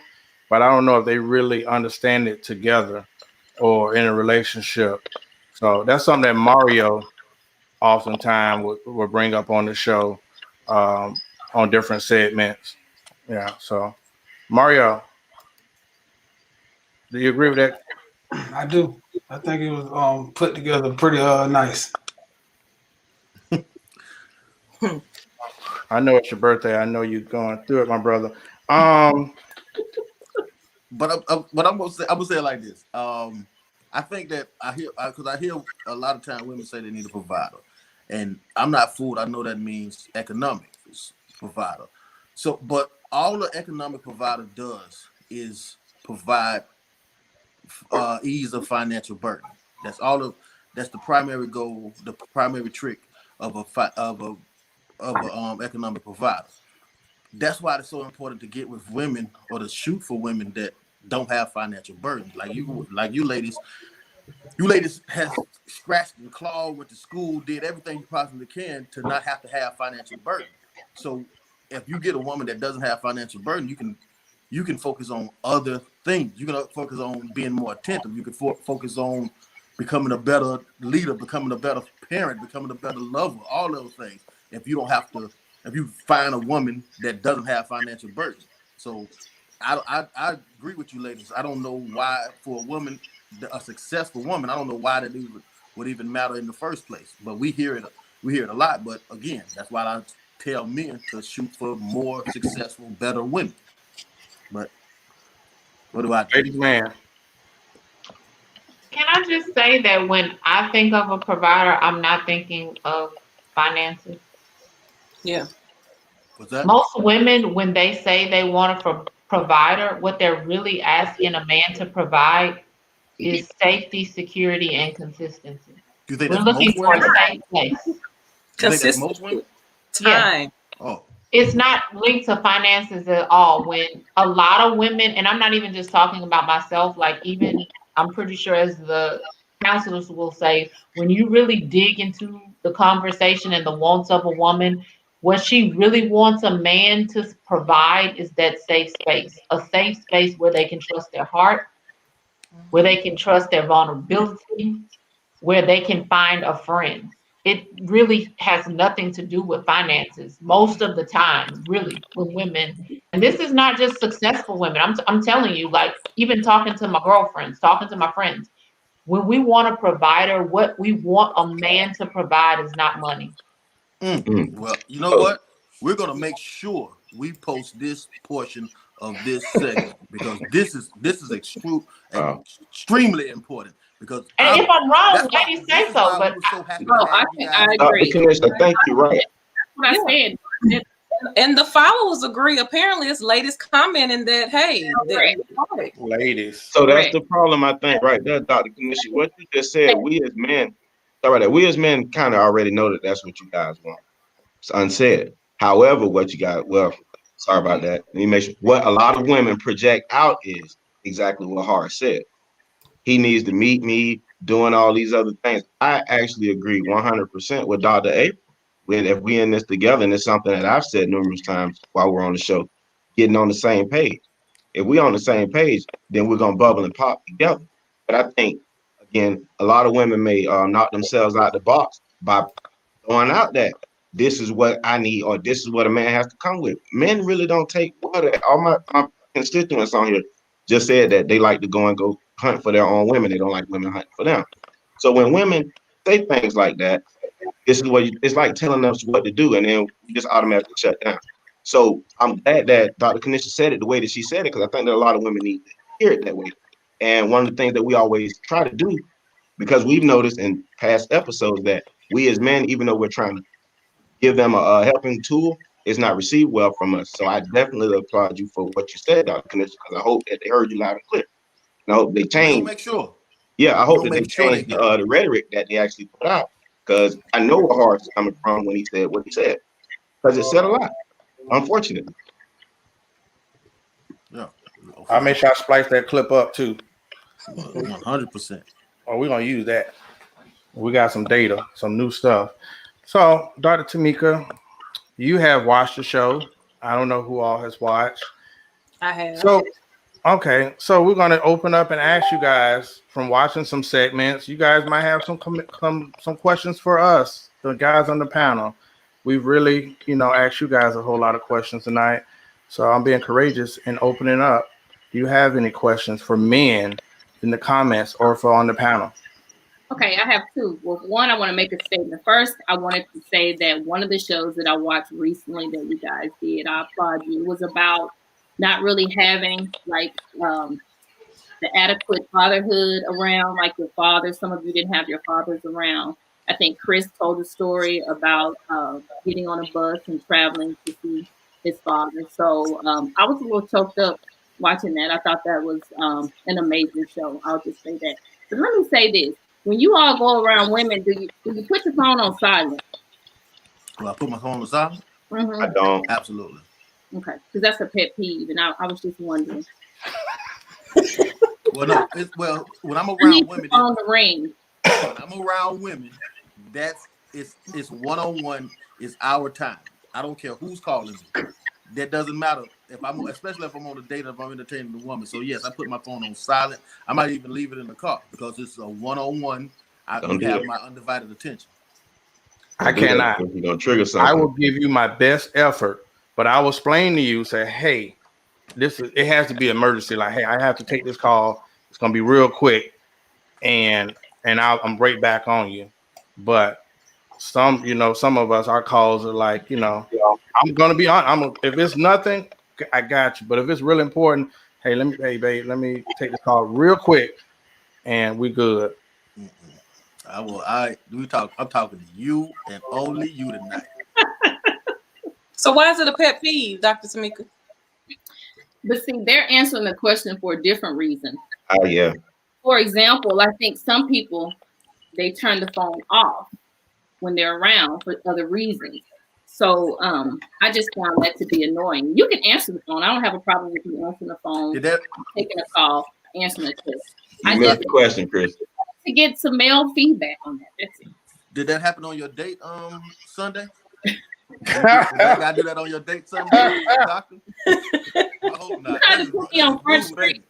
but I don't know if they really understand it together or in a relationship. So that's something that Mario oftentimes would bring up on the show, on different segments. Yeah. So Mario, do you agree with that? I do. I think it was put together pretty nice. I know it's your birthday. I know you're going through it, my brother. But I'm gonna say it like this. I think that I hear a lot of times women say they need a provider, and I'm not fooled. I know that means economic provider. So, but all the economic provider does is provide ease of financial burden. That's the primary goal, the primary trick of a economic provider. That's why it's so important to get with women or to shoot for women that don't have financial burden. Like you ladies has scratched and clawed, went to school, did everything you possibly can to not have to have financial burden. So if you get a woman that doesn't have financial burden, you can focus on other things. You can focus on being more attentive. You can focus on becoming a better leader, becoming a better parent, becoming a better lover, all those things. If you find a woman that doesn't have financial burden. So I agree with you ladies. I don't know why for a woman, a successful woman, I don't know why that would even matter in the first place. But we hear it a lot. But again, that's why I tell men to shoot for more successful, better women. But what do I do? Man. Can I just say that when I think of a provider, I'm not thinking of finances. Yeah. What's that? Most women, when they say they want a provider, what they're really asking a man to provide is safety, security, and consistency. Do you think We're that's looking most for a women? safe place. You think that's most women? Time. Oh. It's not linked to finances at all. When a lot of women, and I'm not even just talking about myself, like even I'm pretty sure as the counselors will say, when you really dig into the conversation and the wants of a woman, what she really wants a man to provide is that safe space, a safe space where they can trust their heart, where they can trust their vulnerability, where they can find a friend. It really has nothing to do with finances most of the time, really, with women. And this is not just successful women. I'm telling you, like, even talking to my girlfriends, talking to my friends, when we want a provider, what we want a man to provide is not money. Well, you know what? We're going to make sure we post this portion of this segment because this is extremely important. Because if I'm wrong, ladies say so. But we were so happy to have you guys. Commissioner, thank you. Right. what I said. And the followers agree. Apparently, it's ladies commenting that, hey, ladies. So that's the problem, I think, right there, Dr. Kanisha. What you just said, we as men, sorry, that we as men kind of already know that that's what you guys want. It's unsaid. However, what you got, well, sorry about that. Let me make sure. What a lot of women project out is exactly what Horace said. He needs to meet me doing all these other things. I actually agree 100% with Dr. April. If we in this together, and it's something that I've said numerous times while we're on the show, getting on the same page. If we on the same page, then we're gonna bubble and pop together. But I think, again, a lot of women may knock themselves out the box by throwing out that this is what I need or this is what a man has to come with. Men really don't take water. All my constituents on here just said that they like to go hunt for their own women. They don't like women hunting for them. So when women say things like that, this is what it's like telling us what to do, and then we just automatically shut down. So I'm glad that Dr. Kanisha said it the way that she said it, because I think that a lot of women need to hear it that way. And one of the things that we always try to do, because we've noticed in past episodes that we as men, even though we're trying to give them a helping tool, it's not received well from us. So I definitely applaud you for what you said, Dr. Kanisha, because I hope that they heard you loud and clear. And I hope they change. Make sure. Yeah, I hope that they change the rhetoric that they actually put out, because I know where Horace is coming from when he said what he said, because it said a lot, unfortunately. Yeah, I'll make sure I splice that clip up too. 100%. Oh, we're gonna use that. We got some data, some new stuff. So, Dr. Tamika, you have watched the show. I don't know who all has watched. I have. So, okay, so we're gonna open up and ask you guys from watching some segments. You guys might have some questions for us, the guys on the panel. We've really, asked you guys a whole lot of questions tonight. So I'm being courageous and opening up. Do you have any questions for men in the comments or for on the panel? Okay, I have two. Well, one, I want to make a statement. First, I wanted to say that one of the shows that I watched recently that you guys did, I applaud you, was about not really having the adequate fatherhood around, like your father. Some of you didn't have your fathers around. I think Chris told a story about getting on a bus and traveling to see his father. So I was a little choked up watching that. I thought that was an amazing show. I'll just say that. But let me say this. When you all go around women, do you put your phone on silent? Do I put my phone on silent? Mm-hmm. I don't. Absolutely. Okay, because that's a pet peeve, and I was just wondering. Well, no. When I'm around women, on the ring. When I'm around women, it's one-on-one. It's our time. I don't care who's calling me. That doesn't matter especially if I'm on a date, if I'm entertaining the woman. So yes, I put my phone on silent. I might even leave it in the car because it's a one-on-one. I have my undivided attention. I cannot. You're gonna trigger something. I will give you my best effort, but I will explain to you, say, hey, it has to be emergency. Like, hey, I have to take this call. It's gonna be real quick, and I'm right back on you. But some of us, our calls are like, I'm gonna be on. If it's nothing, I got you. But if it's really important, hey, babe, let me take this call real quick, and we good. I'm talking to you and only you tonight. So why is it a pet peeve, Dr. Tamika? But see, they're answering the question for a different reason. Oh yeah. For example, I think some people, they turn the phone off when they're around for other reasons. So I just found that to be annoying. You can answer the phone. I don't have a problem with you answering the phone, taking a call, answering a text. You missed the question, Chris. To get some male feedback on that. That's it. Did that happen on your date Sunday? Did that guy do that on your date Sunday, doctor? I hope not. Trying to put me on Front Street.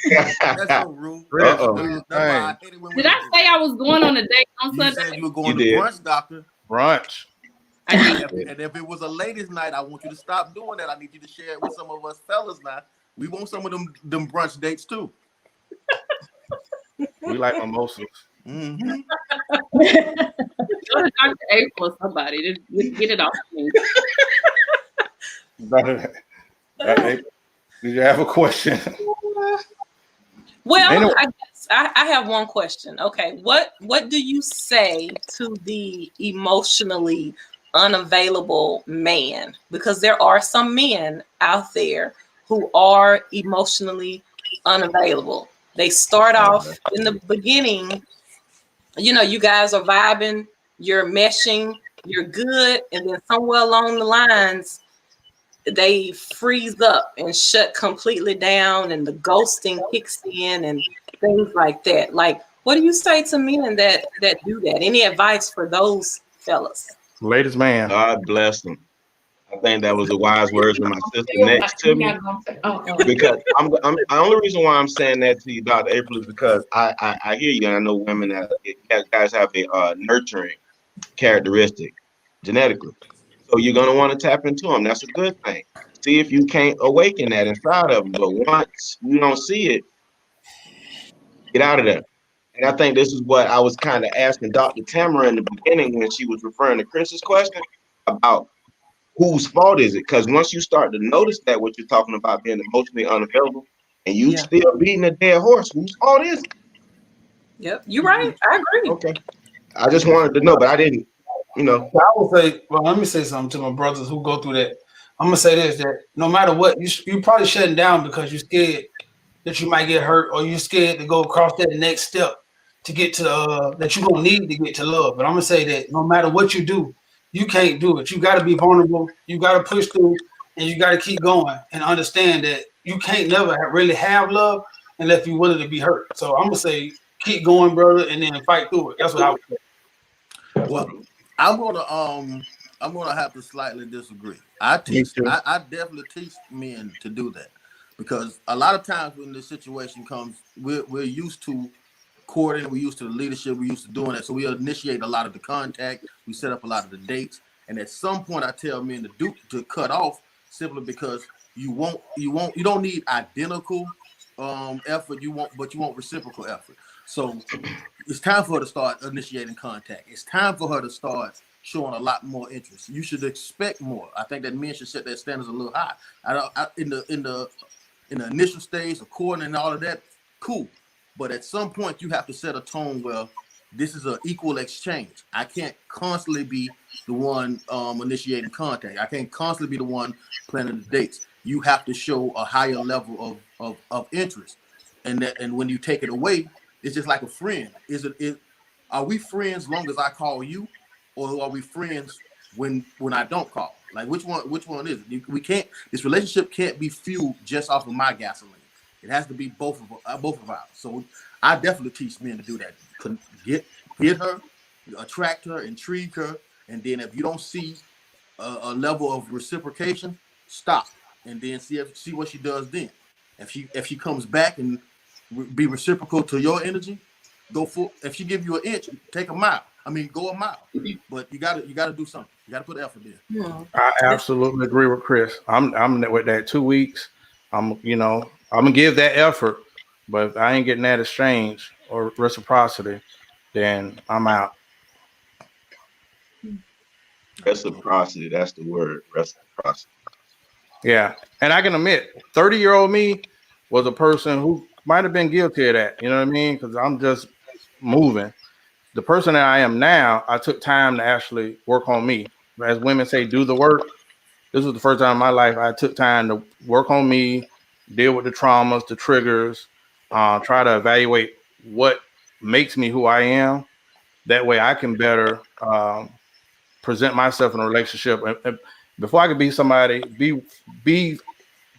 That's so rude. Did I say I was going on a date on Sunday? You said you were going to brunch, doctor. Brunch. And if it was a ladies' night, I want you to stop doing that. I need you to share it with some of us fellas now. We want some of them brunch dates too. We like mimosas. Mm-hmm. Go to Dr. April or somebody. Just get it off me. Did you have a question? Well, anyway. I have one question. Okay, what do you say to the emotionally unavailable man, because there are some men out there who are emotionally unavailable. They start off in the beginning, you guys are vibing, you're meshing, you're good, and then somewhere along the lines, they freeze up and shut completely down, and the ghosting kicks in and things like that. Like, what do you say to men that do that? Any advice for those fellas? Latest man. God bless them. I think that was the wise words of my sister next to You're me. not gonna say, Because I'm the only reason why I'm saying that to you, Dr. April, is because I hear you, and I know women that guys have a nurturing characteristic genetically. So you're gonna want to tap into them. That's a good thing. See if you can't awaken that inside of them. But once you don't see it, get out of there. And I think this is what I was kind of asking Dr. Tamara in the beginning when she was referring to Chris's question about whose fault is it? Because once you start to notice that what you're talking about being emotionally unavailable, and you Yeah. still beating a dead horse, whose fault is it? Yep. You're right. I agree. Okay. I just wanted to know, but I didn't, you know. I would say, well, let me say something to my brothers who go through that. I'm gonna say this: that no matter what, you probably shutting down because you're scared that you might get hurt, or you're scared to go across that next step to get to that you're gonna need to get to love. But I'm gonna say that no matter what you do, you can't do it. You got to be vulnerable. You got to push through, and you got to keep going and understand that you can't never really have love unless you're willing to be hurt. So I'm gonna say, keep going, brother, and then fight through it. That's what I would say. Well, I'm gonna have to slightly disagree. I Me teach too. I definitely teach men to do that, because a lot of times when this situation comes, we're used to courting, we're used to the leadership, we're used to doing that. So we initiate a lot of the contact, we set up a lot of the dates, and at some point I tell men to cut off, simply because you don't need identical effort, but you want reciprocal effort. So it's time for her to start initiating contact. It's time for her to start showing a lot more interest. You should expect more. I think that men should set their standards a little high. In the initial stage of courting and all of that, cool. But at some point, you have to set a tone where this is an equal exchange. I can't constantly be the one initiating contact. I can't constantly be the one planning the dates. You have to show a higher level of interest, and when you take it away, it's just like a friend. Are we friends long as I call you, or are we friends when I don't call? Like, which one is it? We can't. This relationship can't be fueled just off of my gasoline. It has to be both of ours. So I definitely teach men to do that. Get her, attract her, intrigue her, and then if you don't see a level of reciprocation, stop, and then see what she does then. If she comes back and be reciprocal to your energy, go full. If she give you an inch, take a mile. I mean, go a mile. But you gotta do something. You gotta put effort in. Yeah. I absolutely agree with Chris. I'm with that 2 weeks. I'm gonna give that effort, but if I ain't getting that exchange or reciprocity, then I'm out. Reciprocity, that's the word. Reciprocity. Yeah, and I can admit, 30-year-old me was a person who might have been guilty of that. You know what I mean? Because I'm just moving. The person that I am now, I took time to actually work on me. As women say, do the work. This was the first time in my life I took time to work on me, deal with the traumas, the triggers, try to evaluate what makes me who I am. That way I can better present myself in a relationship. And before I could be somebody, be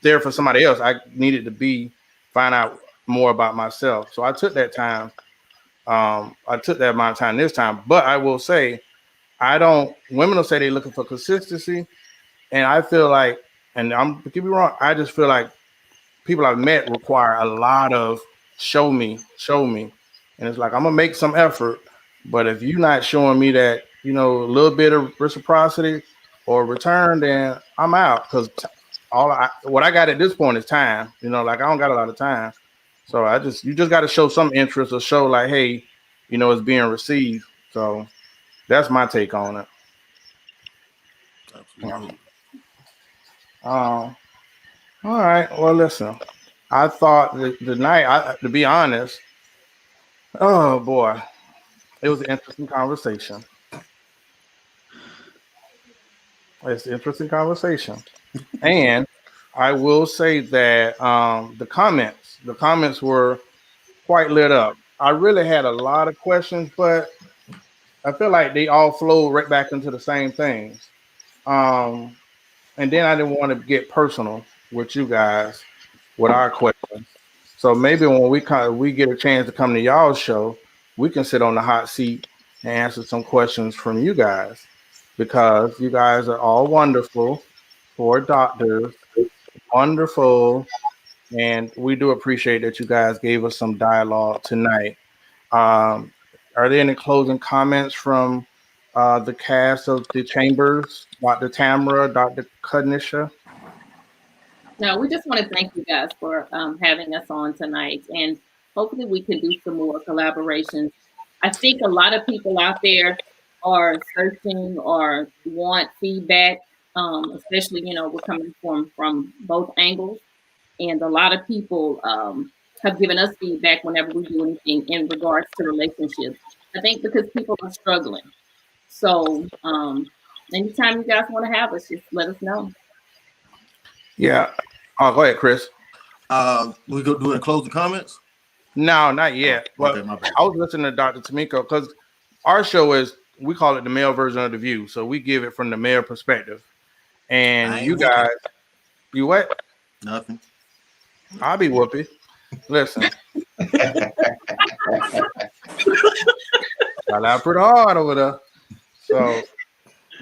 there for somebody else, I needed to find out more about myself. So I took that time. I took that amount of time this time. But I will say, women will say they're looking for consistency. And I feel like, and I'm to keep me wrong, I just feel like people I've met require a lot of show me. And it's like I'm gonna make some effort, but if you're not showing me that, a little bit of reciprocity or return, then I'm out. Because what I got at this point is time. Like I don't got a lot of time. So you just got to show some interest or show like, hey, it's being received. So that's my take on it. Absolutely. All right. Well, listen. I thought the night, to be honest, oh boy, it was an interesting conversation. It's an interesting conversation. And I will say that the comments were quite lit up. I really had a lot of questions, but I feel like they all flowed right back into the same things. Um, and then I didn't want to get personal with you guys with our questions. So maybe when we get a chance to come to y'all's show, we can sit on the hot seat and answer some questions from you guys because you guys are all wonderful, four doctors, wonderful, and we do appreciate that you guys gave us some dialogue tonight. Um, are there any closing comments from the cast of the Chambers, Dr. Tamara, Dr. Kudnisha? No, we just want to thank you guys for having us on tonight, and hopefully we can do some more collaborations. I think a lot of people out there are searching or want feedback, especially we're coming from both angles, and a lot of people have given us feedback whenever we do anything in regards to relationships. I think because people are struggling. So anytime you guys want to have us, just let us know. Yeah. Oh, go ahead, Chris. We go doing closing comments. No, not yet. Oh, But okay, my bad. I was listening to Dr. Tamiko because our show is we call it the male version of the View, so we give it from the male perspective. And I you ain't whooping. guys, you what? Nothing. I'll be whoopee. Listen, I laugh pretty hard over there. So,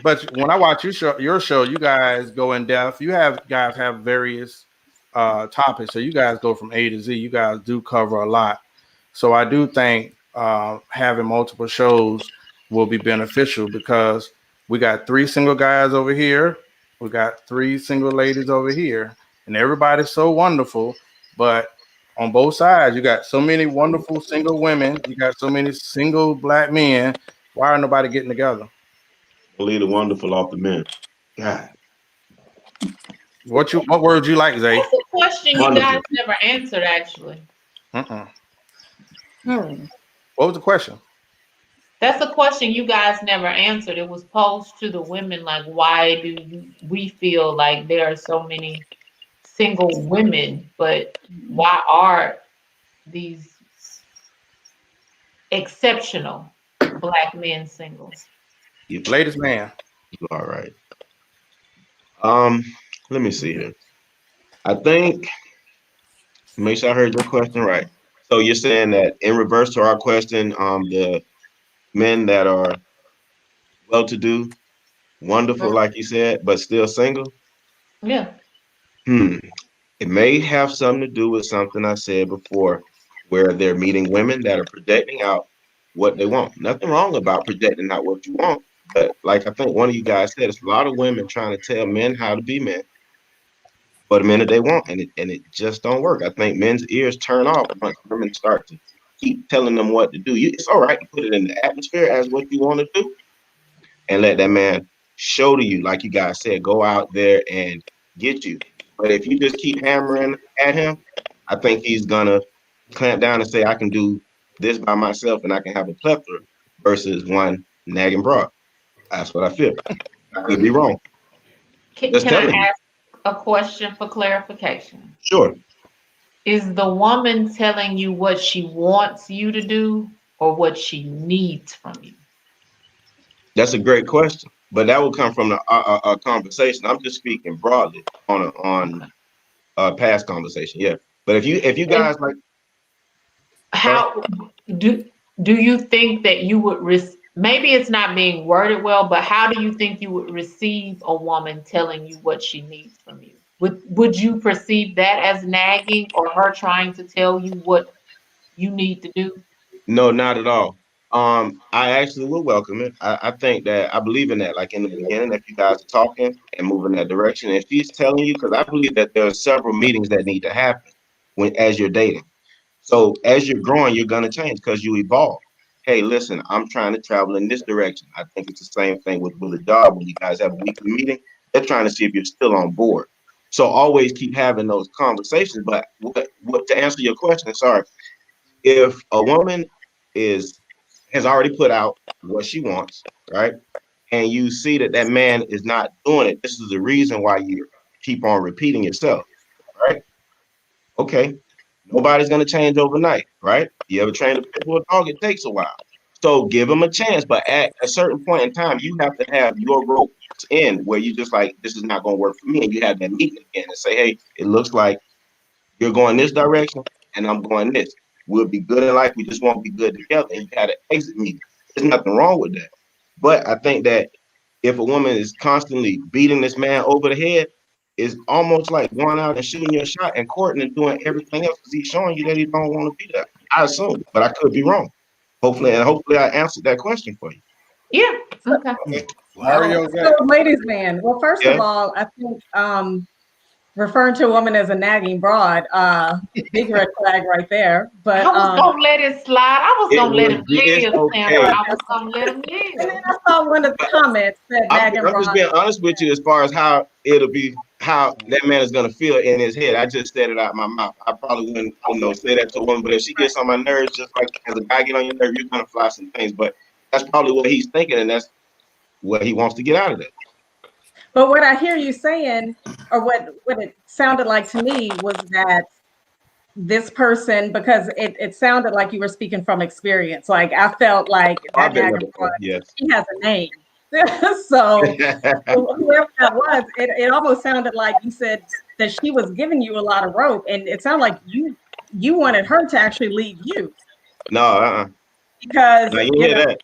but when I watch your show, you guys go in depth. Guys have various topics, so you guys go from A to Z. You guys do cover a lot. So I do think having multiple shows will be beneficial because we got three single guys over here, we got three single ladies over here, and everybody's so wonderful. But on both sides, you got so many wonderful single women, you got so many single black men. Why are nobody getting together? Leave the wonderful off the men. God, What words you like, Zay? That's a question you wonderful. guys never answered, actually. Mm-mm. Hmm. What was the question? That's a question you guys never answered. It was posed to the women, like, why we feel like there are so many single women, but why are these exceptional black men single? Ladies man. You all right. Um, Let me see here. I think make sure I heard your question right. So you're saying that in reverse to our question, the men that are well-to-do, wonderful, like you said, but still single. Yeah. Hmm. It may have something to do with something I said before, where they're meeting women that are projecting out what they want. Nothing wrong about projecting out what you want, but like I think one of you guys said, it's a lot of women trying to tell men how to be men for the men that they want, and it just don't work. I think men's ears turn off once women start to keep telling them what to do. It's all right to put it in the atmosphere as what you want to do, and let that man show to you, like you guys said, go out there and get you. But if you just keep hammering at him, I think he's gonna clamp down and say, I can do this by myself and I can have a plethora versus one nagging broad. That's what I feel. I could be wrong. Just Can I telling you. ask a question for clarification? Sure. Is the woman telling you what she wants you to do or what she needs from you? That's a great question. But that will come from a conversation. I'm just speaking broadly on past conversation. Yeah. But if you And guys like, sorry. how do do you think that you would maybe it's not being worded well, but how do you think you would receive a woman telling you what she needs from you? Would you perceive that as nagging or her trying to tell you what you need to do? No, not at all. I actually will welcome it. I think that I believe in that. Like in the beginning, if you guys are talking and moving that direction, if she's telling you, because I believe that there are several meetings that need to happen when as you're dating. So as you're growing, you're gonna change because you evolve. Hey, listen, I'm trying to travel in this direction. I think it's the same thing with a job when you guys have a weekly meeting. They're trying to see if you're still on board. So always keep having those conversations. But what to answer your question, sorry, if a woman is has already put out what she wants, right? and you see that that man is not doing it, this is the reason why you keep on repeating yourself, right? Okay, nobody's gonna change overnight, right? You ever train a pit bull dog? It takes a while. So give him a chance, but at a certain point in time, you have to have your ropes in where you just like, this is not gonna work for me, and you have that meeting again and say, hey, it looks like you're going this direction, and I'm going this. We'll be good in life. We just won't be good together. And you got to exit me. There's nothing wrong with that. But I think that if a woman is constantly beating this man over the head, it's almost like going out and shooting your shot and courting and doing everything else because he's showing you that he don't want to be there. I assume, but I could be wrong. Hopefully I answered that question for you. Yeah. Okay. Okay. Well, I Mario, don't. So, ladies man, well, first of Yeah. all, I think referring to a woman as a nagging broad, big red flag right there. But I was gonna let it slide. I was It gonna let was, him it's live, Sam. okay. I was gonna let him and then live. I saw one of the comments that nagging I'm just broad. being honest with you as far as how it'll be, how that man is gonna feel in his head. I just said it out my mouth. I probably wouldn't, say that to a woman, but if she gets on my nerves, just like as a guy get on your nerve, you're gonna fly some things. But that's probably what he's thinking, and that's what he wants to get out of it. But what I hear you saying, or what it sounded like to me, was that this person, because it sounded like you were speaking from experience. Like I felt like I've that been there nagging before, broad, yes. he has a name. So whoever that was, it almost sounded like you said that she was giving you a lot of rope, and it sounded like you wanted her to actually leave you No, because now you hear that.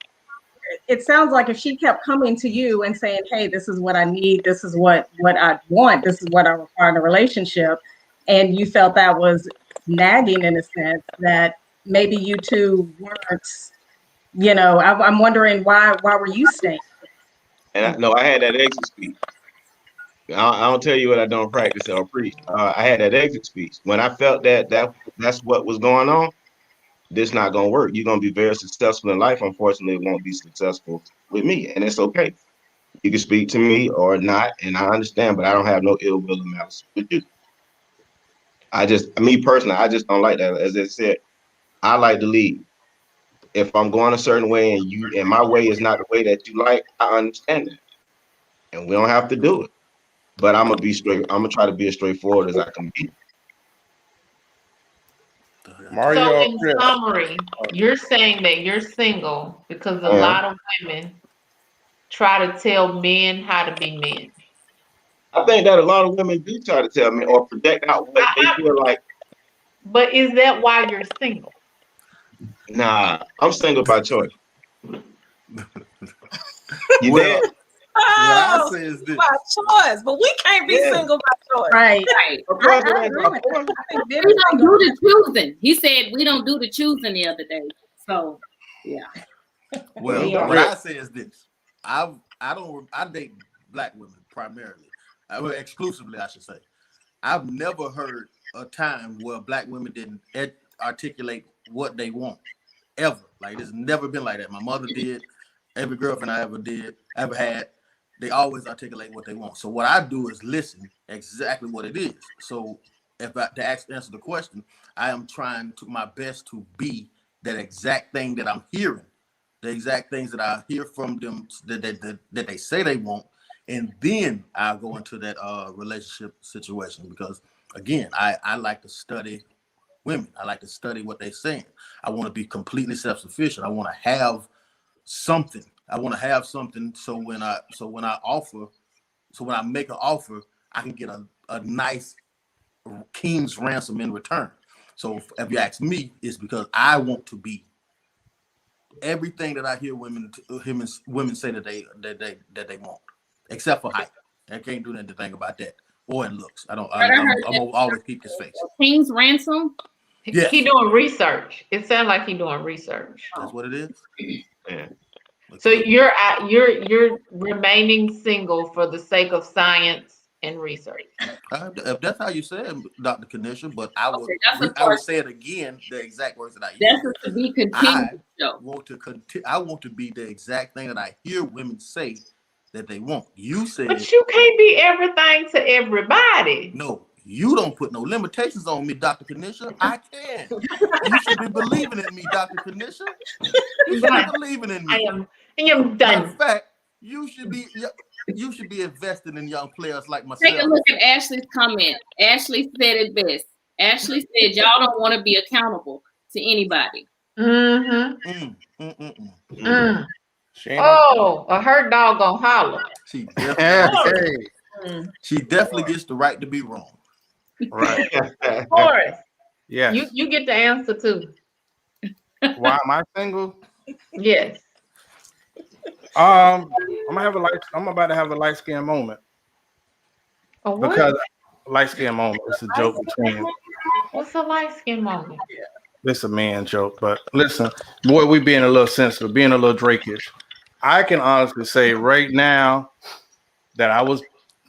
it sounds like if she kept coming to you and saying, hey, this is what I need, this is what I want, this is what I require in a relationship, and you felt that was nagging in a sense, that maybe you two weren't, I'm wondering why were you staying? And I had that exit speech. I don't tell you what I don't practice or preach. I had that exit speech when I felt that's what was going on. This not gonna work. You're gonna be very successful in life. Unfortunately, it won't be successful with me, and it's okay. You can speak to me or not, and I understand, but I don't have no ill will or malice with you. Me personally, I just don't like that. As I said, I like to lead. If I'm going a certain way and my way is not the way that you like, I understand that, and we don't have to do it. But I'm gonna be straight. I'm gonna try to be as straightforward as I can be. Mario, So in Chris. summary, you're saying that you're single because a Uh-huh. lot of women try to tell men how to be men. I think that a lot of women do try to tell me or project out what they feel like. But is that why you're single? Nah, I'm single by choice. You Well, did? what I Oh, say is this. by choice, but we can't be Yeah. single by choice. Right. Right. Of course, I it ain't agree by with force. that. I think We Vivian don't do the choosing. He said we don't do the choosing the other day. So yeah. Well, Yeah. what I say is this. I date black women primarily. Exclusively, I should say. I've never heard a time where black women didn't articulate what they want. Ever. Like it's never been like that. My mother did. Every girlfriend I ever had, they always articulate what they want. So what I do is listen exactly what it is. So if I to answer the question, I am trying to my best to be that exact thing that I'm hearing, the exact things that I hear from them that they say they want, and then I go into that relationship situation because again, I like to study women. I like to study what they're saying. I want to be completely self-sufficient. I want to have something. I want to have something so when I make an offer, I can get a nice king's ransom in return. So if you ask me, it's because I want to be everything that I hear women say that they want, except for height. I can't do anything about that. Or in looks. I don't. But I heard I'm gonna always keep his face. King's ransom. Yes. He doing research. It sounds like he doing research. That's what it is. Yeah. So you're remaining single for the sake of science and research. If that's how you say it, Dr. Kanisha, but I would Okay, I would say it again, the exact words that I That's use. to be I continued. Show. want to I want to be the exact thing that I hear women say that they want. You said, But you can't be everything to everybody. no, you don't put no limitations on me, Dr. Kanisha. I can. You should be believing in me, Dr. Kanisha. You should be believing in me. I am Matter done. of fact, You should be investing in young players like Take a myself. look at Ashley's comment. Ashley said it best. Ashley said, y'all don't want to be accountable to anybody. Oh, a hurt dog gonna holler. She definitely, Hey, she definitely gets the right to be wrong. right. Horace, Yes. you get the answer too. Why am I single? Yes. I'm about to have a light skin moment A what? because light skin moment. It's a joke between. What's a light skin moment? It's a man joke, but listen, boy, we being a little sensitive, being a little Drakish. I can honestly say right now that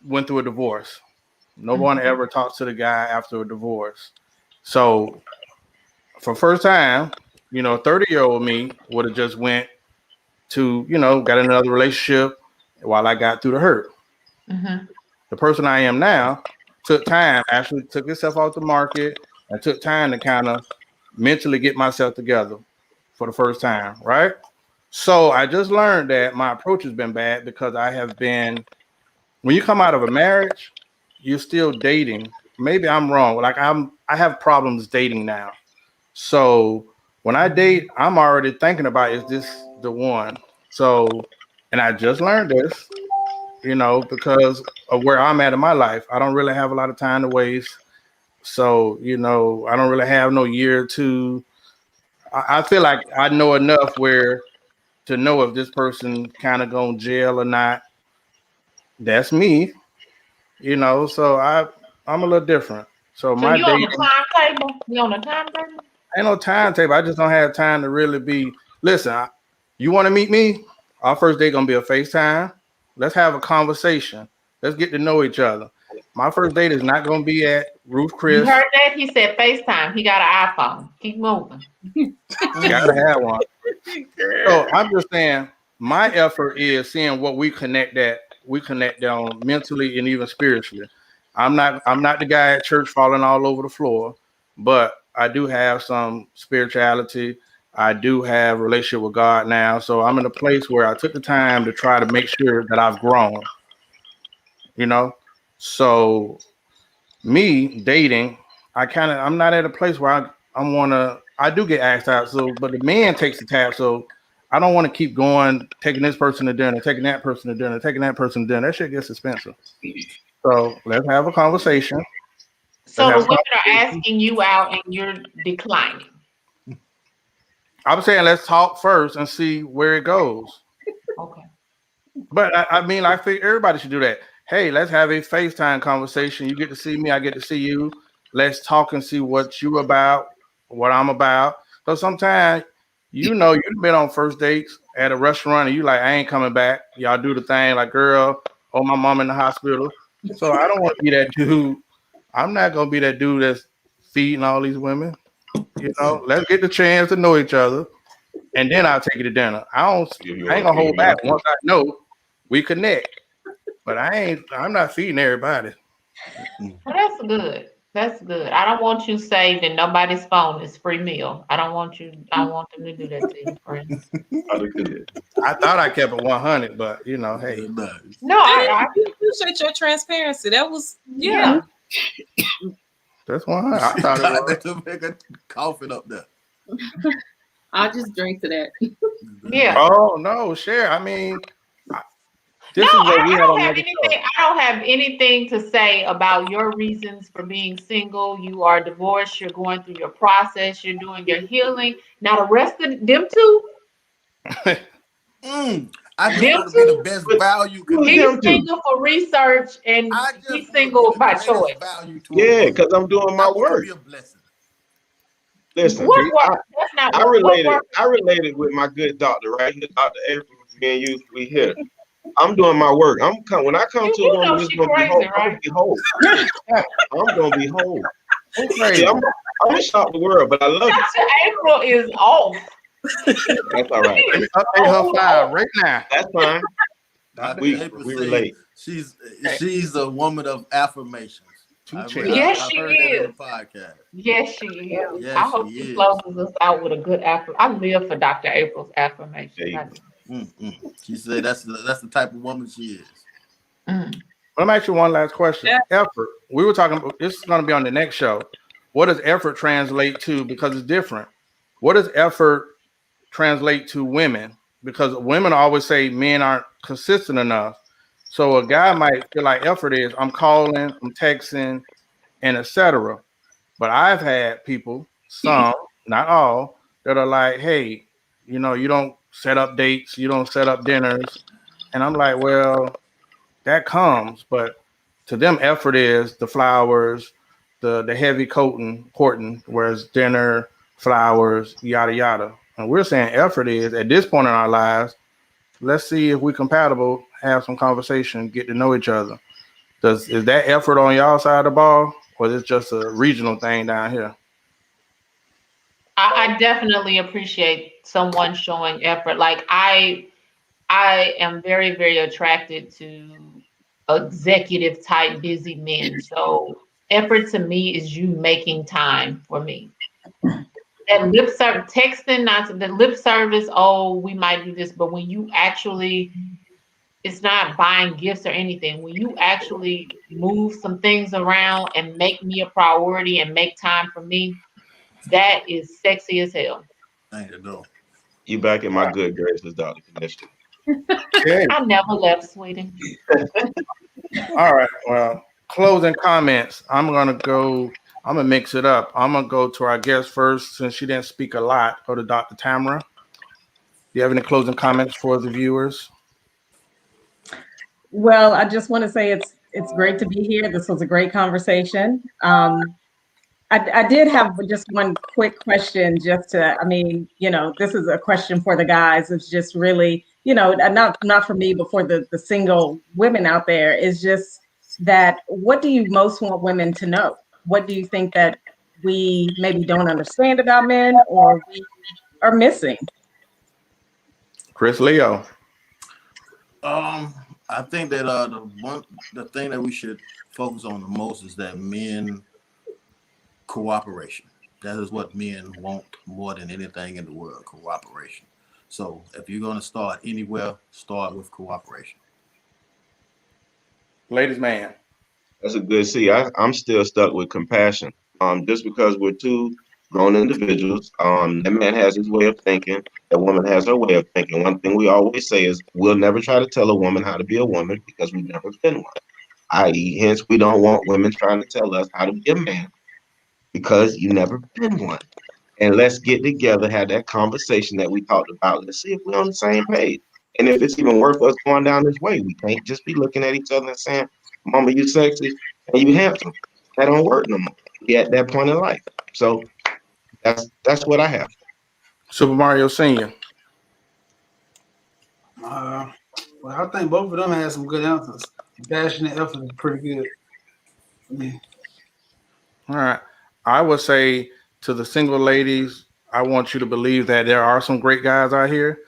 went through a divorce. No one ever talks to the guy after a divorce. So for first time, 30-year-old me would have just went to, got another relationship while I got through the hurt. The person I am now took time, actually took itself off the market and took time to kind of mentally get myself together for the first time, right? So I just learned that my approach has been bad because when you come out of a marriage, you're still dating. Maybe I'm wrong. Like I have problems dating now. So when I date, I'm already thinking about, is this the one? So, and I just learned this, because of where I'm at in my life. I don't really have a lot of time to waste. So, I don't really have no year or two. I feel like I know enough where to know if this person kind of going to jail or not. That's me, so I'm a little different. So So my you on the dating timetable? You on the timetable? ain't no timetable. I just don't have time to really be. Listen, you want to meet me? Our first date gonna be a FaceTime. Let's have a conversation. Let's get to know each other. My first date is not gonna be at Ruth You Chris. heard that? He said FaceTime. He got an iPhone. Keep moving. Gotta have one. So I'm just saying, my effort is seeing what we connect on mentally and even spiritually. I'm not the guy at church falling all over the floor, but I do have some spirituality. I do have a relationship with God now. So I'm in a place where I took the time to try to make sure that I've grown, you know? So me dating, I'm not at a place where I do get asked out. So, but the man takes the tab. So I don't want to keep going, taking this person to dinner, taking that person to dinner, taking that person to dinner. That shit gets expensive. So let's have a conversation. So the women are asking you out and you're declining. I'm saying let's talk first and see where it goes. Okay. But I mean, I think everybody should do that. Hey, let's have a FaceTime conversation. You get to see me, I get to see you. Let's talk and see what you about, what I'm about. So sometimes, you've been on first dates at a restaurant and you like, I ain't coming back. Y'all do the thing like, girl, oh, my mom in the hospital. So I don't want to be that dude. I'm not gonna be that dude that's feeding all these women. Let's get the chance to know each other, and then I'll take you to dinner. I ain't gonna hold back once I know we connect. But I'm not feeding everybody. Well, that's good. That's good. I don't want you saved and nobody's phone is free meal. I want them to do that to you, friend. I thought I kept it 100, but hey. No, I appreciate your transparency. That was yeah. That's 100. I thought it was. Make a coughing up there. I'll just drink to that. Yeah. Oh no, share. I mean, I don't have anything to say about your reasons for being single. You are divorced. You're going through your process. You're doing your healing. Now the rest of them too. I just want to be the best value. He's single for research and he's single by choice. Yeah, because I'm doing my work. Be a blessing. Listen, I related with my good doctor, right here, Dr. April. Me and you, we here. I'm doing my work. When I come to a woman who's gonna be whole, I'm gonna be whole. I'm gonna shock the world, but I love it. Dr. April is off. That's all right. Update her file right now. That's fine. We relate. She's a woman of affirmations. Yes, she is. Yes, she is. I hope she closes us out with a good affirmation. I live for Dr. April's affirmation. She said that's the type of woman she is. Let me ask you one last question. Yeah. Effort. We were talking. This is going to be on the next show. What does effort translate to? Because it's different. What does effort translate to women? Because women always say men aren't consistent enough. So a guy might feel like effort is I'm calling, I'm texting, and etc. But I've had people, some, not all, that are like, hey, you don't set up dates, you don't set up dinners. And I'm like, well, that comes, but to them, effort is the flowers, the heavy courting, whereas dinner, flowers, yada yada. And we're saying effort is at this point in our lives, let's see if we're compatible, have some conversation, get to know each other. Is that effort on y'all side of the ball, or is it just a regional thing down here? I definitely appreciate someone showing effort. Like I am very, very attracted to executive type busy men. So effort to me is you making time for me. That lip service, texting, not the lip service, oh, we might do this, but when you actually, it's not buying gifts or anything. When you actually move some things around and make me a priority and make time for me, that is sexy as hell. Ain't it though? You back in my good graces, Dr. Commissioner. Okay. I never left, sweetie. All right. Well, closing comments. I'm gonna mix it up. I'm gonna go to our guest first since she didn't speak a lot. Go to Dr. Tamara. Do you have any closing comments for the viewers? Well, I just want to say it's great to be here. This was a great conversation. I did have just one quick question, just to, I mean, this is a question for the guys. It's just really, not for me, but for the single women out there, is just that what do you most want women to know? What do you think that we maybe don't understand about men or we are missing? Chris Leo. I think that the thing that we should focus on the most is that men cooperation. That is what men want more than anything in the world, cooperation. So if you're going to start anywhere, start with cooperation. Ladies man. That's a good see. I'm still stuck with compassion. Just because we're two grown individuals, that man has his way of thinking, that woman has her way of thinking. One thing we always say is we'll never try to tell a woman how to be a woman because we've never been one. I.e., hence we don't want women trying to tell us how to be a man because you never been one. And let's get together, have that conversation that we talked about. Let's see if we're on the same page. And if it's even worth us going down this way, we can't just be looking at each other and saying, Mama, you sexy and you handsome. That don't work no more. We at that point in life. So that's what I have. Super Mario Senior. Well, I think both of them had some good answers. Passionate effort is pretty good for me. All right. I would say to the single ladies, I want you to believe that there are some great guys out here.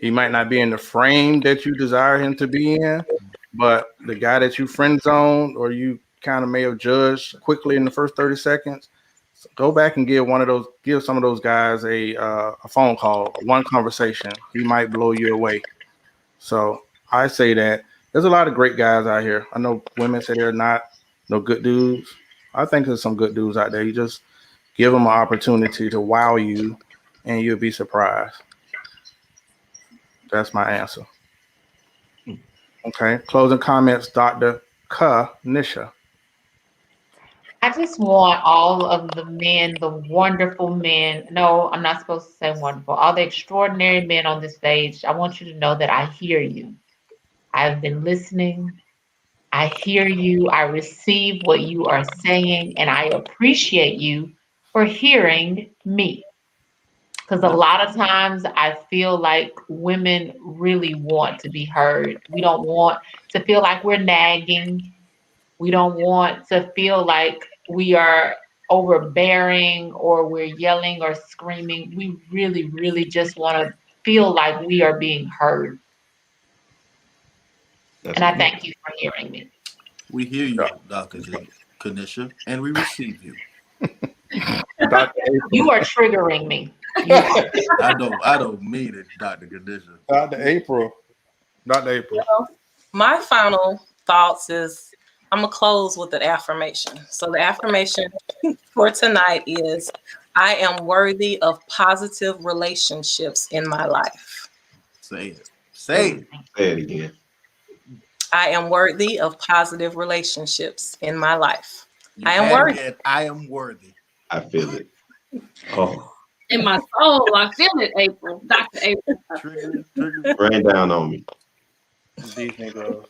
He might not be in the frame that you desire him to be in, but the guy that you friend zoned or you kind of may have judged quickly in the first 30 seconds, go back and give some of those guys a phone call, one conversation. He might blow you away. So I say that there's a lot of great guys out here. I know women say they're not no good dudes. I think there's some good dudes out there. You just give them an opportunity to wow you, and you'll be surprised. That's my answer. Okay. Closing comments, Dr. Nisha. I just want all of the men, the wonderful men. No, I'm not supposed to say wonderful. All the extraordinary men on this stage. I want you to know that I hear you. I've been listening. I hear you. I receive what you are saying, and I appreciate you for hearing me. Because a lot of times I feel like women really want to be heard. We don't want to feel like we're nagging. We don't want to feel like we are overbearing or we're yelling or screaming. We really, really just want to feel like we are being heard. That's And I thank you for hearing me. We hear you, Dr. Kanisha, and we receive you. Dr. You are triggering me. I don't mean it, Dr. Condition. Dr. April. Dr. April. Well, my final thoughts is I'm gonna close with an affirmation. So the affirmation for tonight is I am worthy of positive relationships in my life. Say it. Say it. Say it again. I am worthy of positive relationships in my life. You I am had worthy. it. I am worthy. I feel it. Oh, In my soul, I feel it, April. Dr. April. Trigger, trigger. rain down on me. These niggas.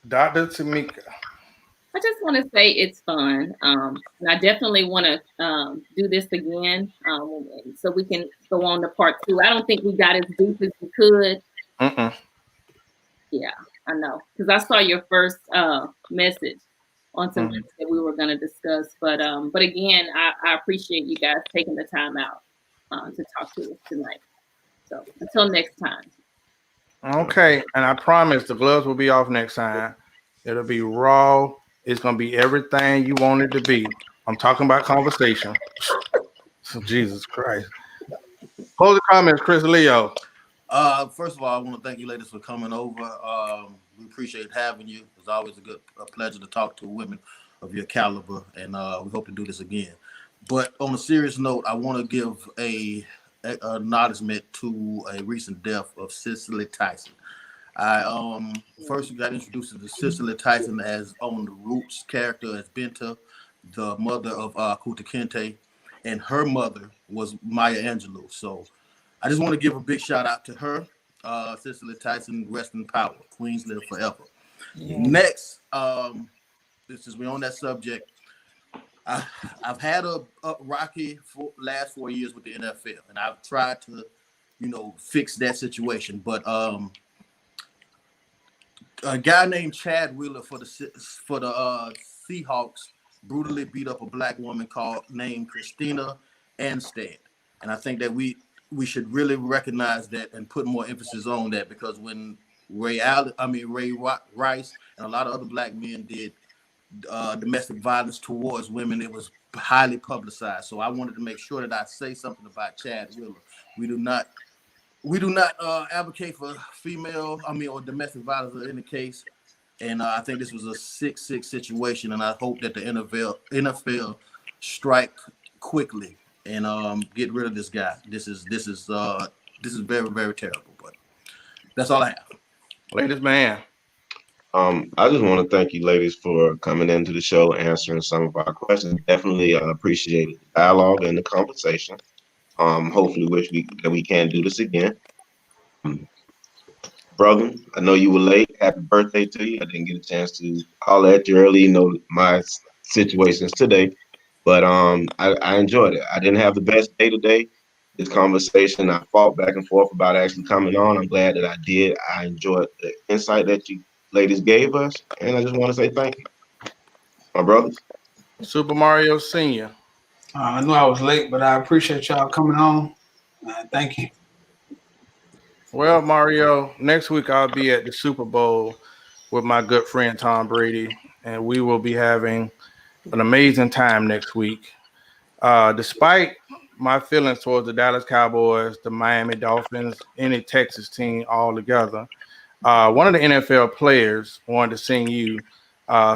Dr. Tamika. I just want to say it's fun. And I definitely want to do this again so we can go on to part 2. I don't think we got as deep as we could. Yeah, I know. Because I saw your first message on something that we were going to discuss. But again, I appreciate you guys taking the time out to talk to us tonight. So until next time. Okay, and I promise the gloves will be off next time. It'll be raw. It's gonna be everything you want it to be. I'm talking about conversation. So Jesus Christ. Closing comments, Chris Leo. First of all, I want to thank you ladies for coming over. We appreciate having you. It's always a pleasure to talk to women of your caliber, and we hope to do this again. But on a serious note, I want to give a acknowledgement to a recent death of Cicely Tyson. I first got introduced to Cicely Tyson as on the Roots character as Benta, the mother of Kuta Kinte, and her mother was Maya Angelou. So I just want to give a big shout out to her. Cicely Tyson, rest in power. Queens live forever. Yeah. Next, since we're on that subject, I've had a rocky last 4 years with the NFL, and I've tried to, fix that situation. But a guy named Chad Wheeler for the Seahawks brutally beat up a black woman named Christina Anstead, and I think that we should really recognize that and put more emphasis on that, because when Ray Rice and a lot of other black men did domestic violence towards women, it was highly publicized. So I wanted to make sure that I say something about Chad Wheeler. We do not advocate for or domestic violence in any case. And I think this was a 6-6 situation, and I hope that the NFL strike quickly and get rid of this guy. This is very, very terrible. But that's all I have. Ladies, man. I just want to thank you, ladies, for coming into the show, answering some of our questions. Definitely appreciate the dialogue and the conversation. Hopefully, that we can do this again. Brother, I know you were late. Happy birthday to you. I didn't get a chance to holler at you early. My situations today, but I enjoyed it. I didn't have the best day today. This conversation, I fought back and forth about actually coming on. I'm glad that I did. I enjoyed the insight that you ladies gave us, and I just want to say thank you, my brothers. Super Mario Senior. I know I was late, but I appreciate y'all coming on. Thank you. Well, Mario, next week I'll be at the Super Bowl with my good friend Tom Brady, and we will be having an amazing time next week. Despite my feelings towards the Dallas Cowboys, the Miami Dolphins, any Texas team all together, one of the NFL players wanted to sing you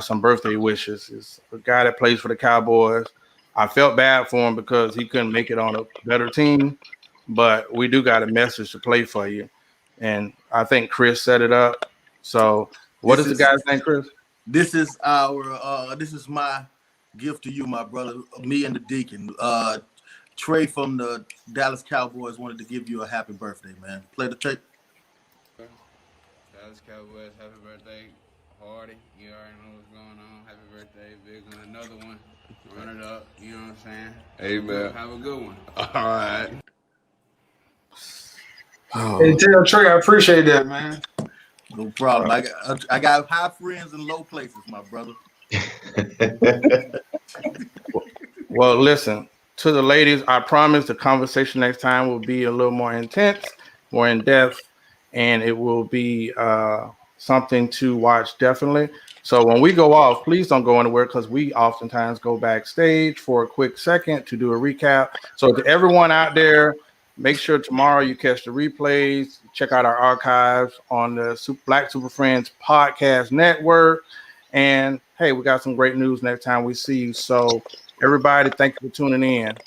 some birthday wishes. It's a guy that plays for the Cowboys. I felt bad for him because he couldn't make it on a better team, but we do got a message to play for you. And I think Chris set it up. So what is the guy's name, Chris? This is this is my gift to you, my brother, me and the Deacon. Trey from the Dallas Cowboys wanted to give you a happy birthday, man. Play the tape. Dallas Cowboys, happy birthday. Hardy, you already know what's going on. Happy birthday, big one. Another one. Run it up, you know what I'm saying? Amen. Have a good one. All right. Hey, tell Trey, I appreciate that, man. No problem. I got high friends in low places, my brother. Well, listen, to the ladies, I promise the conversation next time will be a little more intense, more in depth, and it will be something to watch definitely. So when we go off, please don't go anywhere, because we oftentimes go backstage for a quick second to do a recap. So to everyone out there, Make sure tomorrow you catch the replays. Check out our archives on the Black Super Friends Podcast Network. And hey, we got some great news next time we see you. So, everybody, thank you for tuning in.